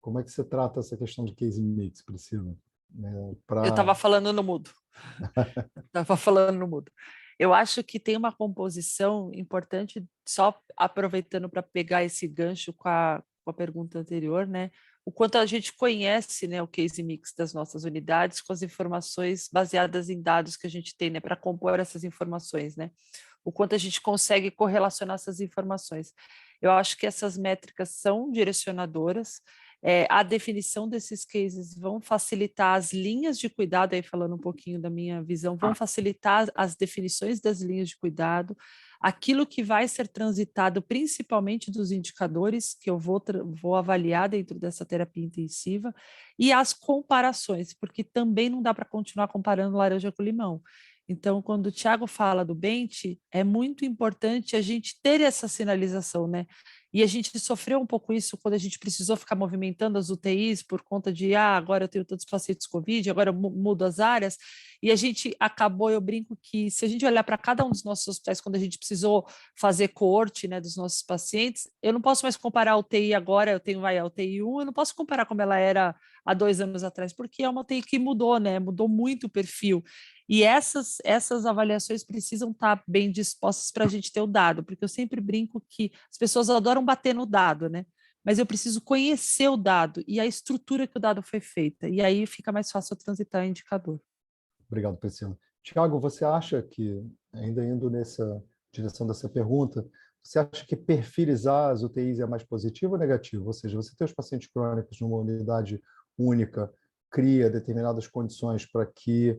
Como é que você trata essa questão de case mix, Priscila? Eu estava falando no mudo. Eu acho que tem uma composição importante, só aproveitando para pegar esse gancho com a pergunta anterior, né? O quanto a gente conhece, né, o case mix das nossas unidades com as informações baseadas em dados que a gente tem, né, para compor essas informações, né? O quanto a gente consegue correlacionar essas informações. Eu acho que essas métricas são direcionadoras. A definição desses cases vão facilitar as linhas de cuidado, aí falando um pouquinho da minha visão, vão facilitar as definições das linhas de cuidado, aquilo que vai ser transitado principalmente dos indicadores que eu vou avaliar dentro dessa terapia intensiva e as comparações, porque também não dá para continuar comparando laranja com limão. Então, quando o Thiago fala do Bent, é muito importante a gente ter essa sinalização, né? E a gente sofreu um pouco isso quando a gente precisou ficar movimentando as UTIs por conta de, agora eu tenho tantos pacientes Covid, agora eu mudo as áreas, e a gente acabou, eu brinco que se a gente olhar para cada um dos nossos hospitais, quando a gente precisou fazer coorte, né, dos nossos pacientes, eu não posso mais comparar a UTI agora, eu tenho a UTI 1, eu não posso comparar como ela era há 2 anos atrás, porque é uma UTI que mudou, né, mudou muito o perfil. E essas avaliações precisam estar bem dispostas para a gente ter o dado, porque eu sempre brinco que as pessoas adoram bater no dado, né? Mas eu preciso conhecer o dado e a estrutura que o dado foi feita, e aí fica mais fácil eu transitar o indicador. Obrigado, Priscila. Tiago, você acha que, ainda indo nessa direção dessa pergunta, você acha que perfilizar as UTIs é mais positivo ou negativo? Ou seja, você ter os pacientes crônicos numa unidade única cria determinadas condições para que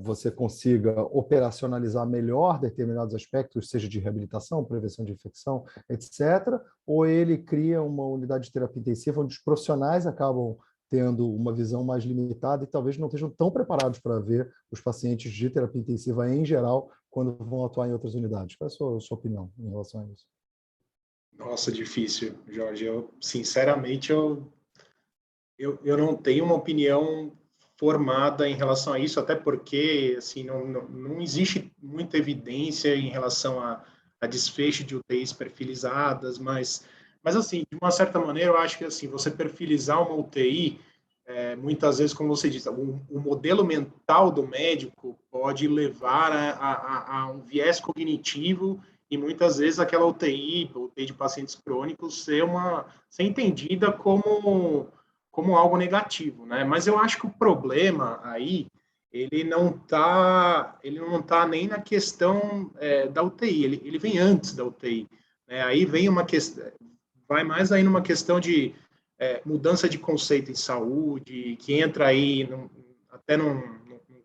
você consiga operacionalizar melhor determinados aspectos, seja de reabilitação, prevenção de infecção, etc., ou ele cria uma unidade de terapia intensiva onde os profissionais acabam tendo uma visão mais limitada e talvez não estejam tão preparados para ver os pacientes de terapia intensiva em geral quando vão atuar em outras unidades. Qual é a sua opinião em relação a isso? Nossa, difícil, Jorge. Sinceramente, eu não tenho uma opinião formada em relação a isso, até porque assim, não existe muita evidência em relação a desfecho de UTIs perfilizadas, mas assim, de uma certa maneira, eu acho que assim, você perfilizar uma UTI, muitas vezes, como você disse, o modelo mental do médico pode levar a um viés cognitivo e muitas vezes aquela UTI de pacientes crônicos ser entendida como algo negativo, né? Mas eu acho que o problema aí ele não tá nem na questão da UTI, ele vem antes da UTI, né? Aí vem uma questão, vai mais aí numa questão de mudança de conceito em saúde, que entra aí até num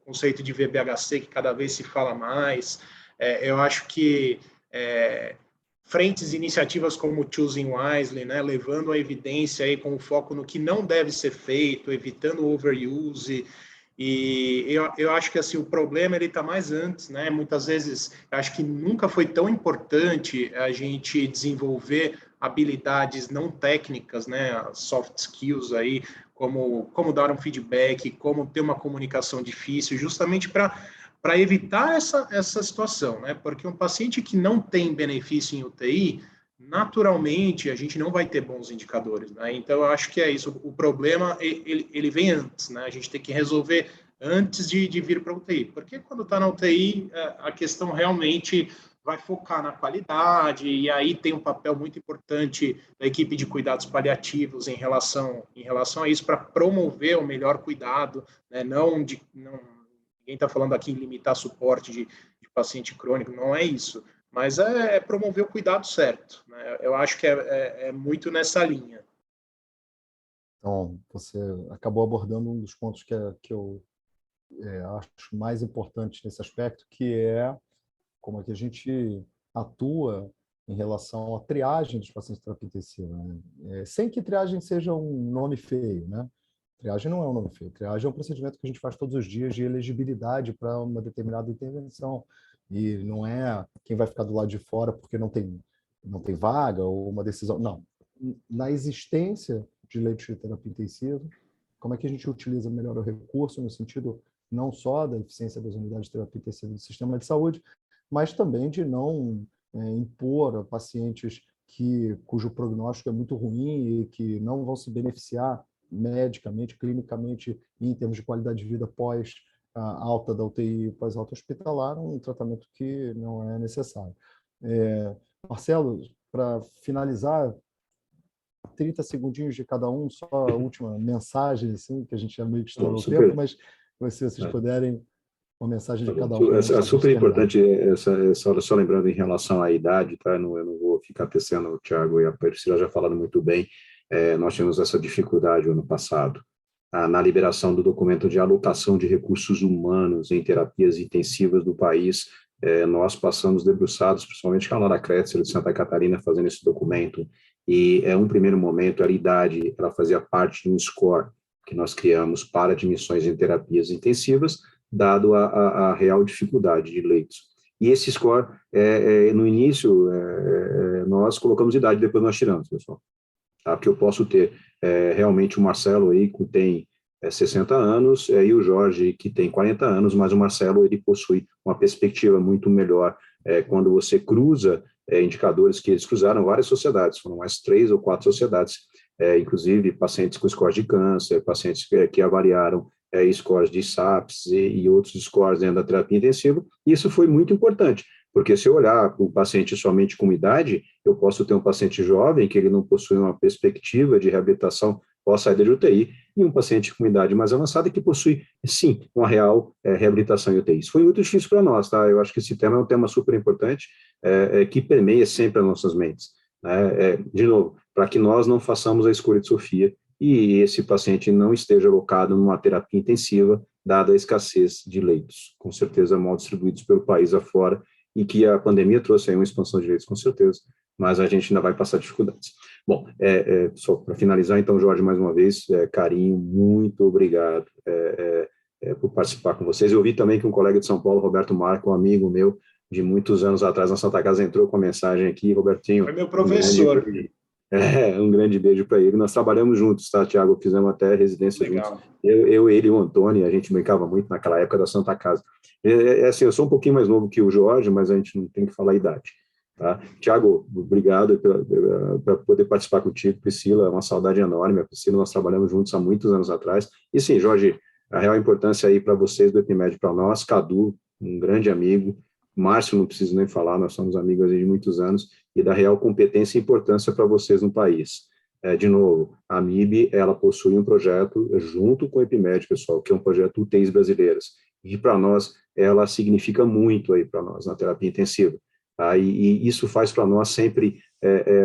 conceito de VBHC que cada vez se fala mais. Eu acho que frentes e iniciativas como Choosing Wisely, né, levando a evidência aí com o foco no que não deve ser feito, evitando o overuse. E eu acho que assim, o problema está mais antes, né? Muitas vezes, acho que nunca foi tão importante a gente desenvolver habilidades não técnicas, né? Soft skills aí, como dar um feedback, como ter uma comunicação difícil, justamente para evitar essa situação, né? Porque um paciente que não tem benefício em UTI, naturalmente, a gente não vai ter bons indicadores, né? Então, eu acho que é isso. O problema, ele vem antes, né? A gente tem que resolver antes de vir para a UTI. Porque quando está na UTI, a questão realmente vai focar na qualidade, e aí tem um papel muito importante da equipe de cuidados paliativos em relação a isso, para promover o melhor cuidado, né? Ninguém está falando aqui em limitar suporte de paciente crônico, não é isso. Mas é promover o cuidado certo, né? Eu acho que é muito nessa linha. Então, você acabou abordando um dos pontos que eu acho mais importante nesse aspecto, que é como é que a gente atua em relação à triagem dos pacientes de terapia intensiva, né? Sem que triagem seja um nome feio, né? Triagem não é um nome feio. Triagem é um procedimento que a gente faz todos os dias de elegibilidade para uma determinada intervenção. E não é quem vai ficar do lado de fora porque não tem vaga ou uma decisão. Não. Na existência de leitos de terapia intensiva, como é que a gente utiliza melhor o recurso no sentido não só da eficiência das unidades de terapia intensiva do sistema de saúde, mas também de não impor a pacientes cujo prognóstico é muito ruim e que não vão se beneficiar medicamente, clinicamente, em termos de qualidade de vida pós alta da UTI, pós alta hospitalar, um tratamento que não é necessário. Marcelo, para finalizar, 30 segundinhos de cada um, só a última mensagem, assim, que a gente já meio que estourou o tempo, mas se vocês puderem, uma mensagem de cada um. É super importante essa hora, só lembrando em relação à idade, tá? Eu não vou ficar tecendo, o Thiago e a Priscila já falaram muito bem. Nós tivemos essa dificuldade ano passado, na liberação do documento de alocação de recursos humanos em terapias intensivas do país. Nós passamos debruçados, principalmente com a Laura Kretzer de Santa Catarina, fazendo esse documento, e um primeiro momento, a idade, ela fazia parte de um score que nós criamos para admissões em terapias intensivas, dado a real dificuldade de leitos. E esse score, no início, nós colocamos idade, depois nós tiramos, pessoal. Tá? Porque eu posso ter realmente o Marcelo aí, que tem 60 anos, e o Jorge, que tem 40 anos, mas o Marcelo, ele possui uma perspectiva muito melhor quando você cruza indicadores que eles cruzaram várias sociedades, foram mais 3 ou 4 sociedades, inclusive pacientes com scores de câncer, pacientes que avaliaram scores de SAPS e outros scores dentro da terapia intensiva, e isso foi muito importante, porque se eu olhar para o paciente somente com idade, eu posso ter um paciente jovem que ele não possui uma perspectiva de reabilitação pós-saída de UTI, e um paciente com idade mais avançada que possui, sim, uma real reabilitação em UTI. Isso foi muito difícil para nós, tá? Eu acho que esse tema é um tema super importante, que permeia sempre as nossas mentes, né? De novo, para que nós não façamos a escolha de Sofia e esse paciente não esteja alocado numa terapia intensiva, dada a escassez de leitos, com certeza mal distribuídos pelo país afora, e que a pandemia trouxe aí uma expansão de leitos, com certeza, mas a gente ainda vai passar dificuldades. Bom, só para finalizar, então, Jorge, mais uma vez, carinho, muito obrigado por participar com vocês. Eu vi também que um colega de São Paulo, Roberto Marco, um amigo meu, de muitos anos atrás, na Santa Casa, entrou com a mensagem aqui, Robertinho. Foi meu professor. Um grande beijo para ele. Nós trabalhamos juntos, tá, Thiago? Fizemos até residência juntos. Eu, ele e o Antônio, a gente brincava muito naquela época da Santa Casa. Assim, eu sou um pouquinho mais novo que o Jorge, mas a gente não tem que falar a idade. Tá? Thiago, obrigado por poder participar contigo. Priscila, é uma saudade enorme. A Priscila, nós trabalhamos juntos há muitos anos atrás. E sim, Jorge, a real importância aí para vocês do EpiMed, para nós, Cadu, um grande amigo, Márcio, não preciso nem falar, nós somos amigos de muitos anos, e da real competência e importância para vocês no país. De novo, a MIB, ela possui um projeto junto com o EpiMed, pessoal, que é um projeto UTIs brasileiras, e para nós, ela significa muito aí para nós na terapia intensiva. Tá? E isso faz para nós sempre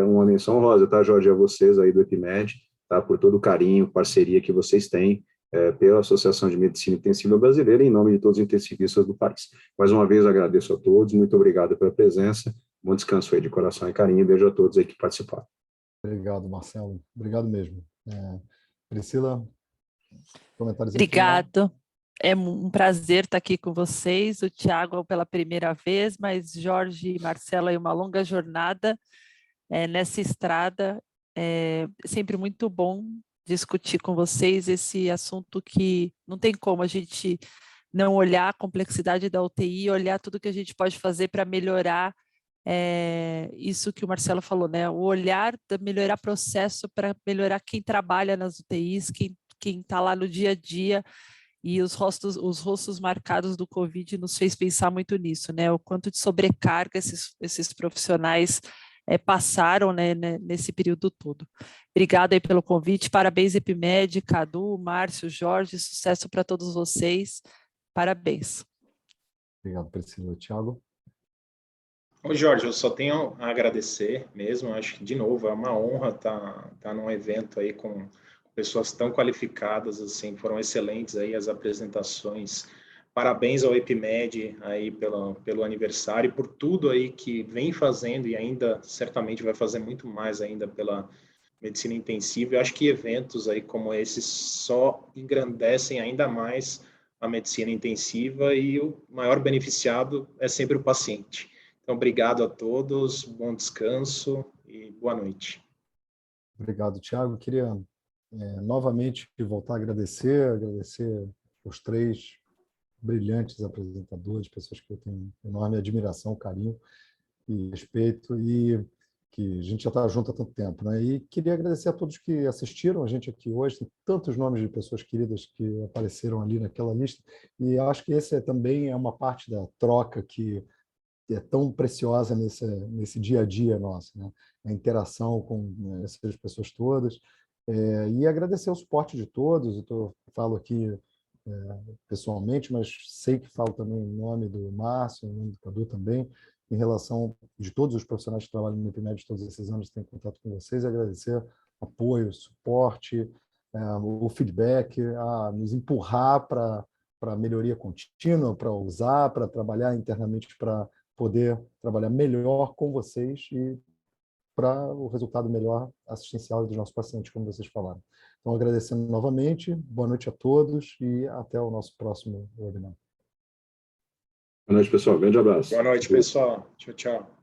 uma menção honrosa, tá, Jorge, a vocês aí do EPIMED, tá, por todo o carinho, parceria que vocês têm pela Associação de Medicina Intensiva Brasileira, em nome de todos os intensivistas do país. Mais uma vez, agradeço a todos, muito obrigado pela presença, bom descanso aí de coração e carinho, e beijo a todos aí que participaram. Obrigado, Marcelo. Obrigado mesmo. Priscila, comentários aí final? Obrigado. É um prazer estar aqui com vocês. O Tiago pela primeira vez, mas Jorge e Marcelo aí uma longa jornada nessa estrada. É sempre muito bom discutir com vocês esse assunto que não tem como a gente não olhar a complexidade da UTI, olhar tudo que a gente pode fazer para melhorar isso que o Marcelo falou, né? O olhar de melhorar processo para melhorar quem trabalha nas UTIs, quem está lá no dia a dia, e os rostos marcados do Covid nos fez pensar muito nisso, né? O quanto de sobrecarga esses profissionais passaram, né, nesse período todo. Obrigada aí pelo convite, parabéns EPIMED, Cadu, Márcio, Jorge, sucesso para todos vocês, parabéns. Obrigado, Priscila. Tiago? Ô Jorge, eu só tenho a agradecer mesmo, acho que, de novo, é uma honra estar num evento aí com pessoas tão qualificadas, assim, foram excelentes aí as apresentações. Parabéns ao EPIMED aí pelo aniversário e por tudo aí que vem fazendo e ainda certamente vai fazer muito mais ainda pela medicina intensiva. Eu acho que eventos aí como esses só engrandecem ainda mais a medicina intensiva e o maior beneficiado é sempre o paciente. Então, obrigado a todos, bom descanso e boa noite. Obrigado, Tiago. Queria novamente voltar a agradecer os 3 brilhantes apresentadores, pessoas que eu tenho enorme admiração, carinho e respeito, e que a gente já está junto há tanto tempo, né? E queria agradecer a todos que assistiram a gente aqui hoje, tem tantos nomes de pessoas queridas que apareceram ali naquela lista, e acho que esse também é uma parte da troca que é tão preciosa nesse dia a dia nosso, né? A interação com essas pessoas todas, e agradecer o suporte de todos. Falo aqui pessoalmente, mas sei que falo também em nome do Márcio, em nome do Cadu também, em relação de todos os profissionais que trabalham no EPIMED todos esses anos, têm contato com vocês, e agradecer apoio, suporte, o feedback, a nos empurrar para melhoria contínua, para usar, para trabalhar internamente, para poder trabalhar melhor com vocês e para o resultado melhor assistencial dos nossos pacientes, como vocês falaram. Então, agradecendo novamente, boa noite a todos e até o nosso próximo webinar. Boa noite, pessoal. Grande abraço. Boa noite, pessoal. Tchau, tchau.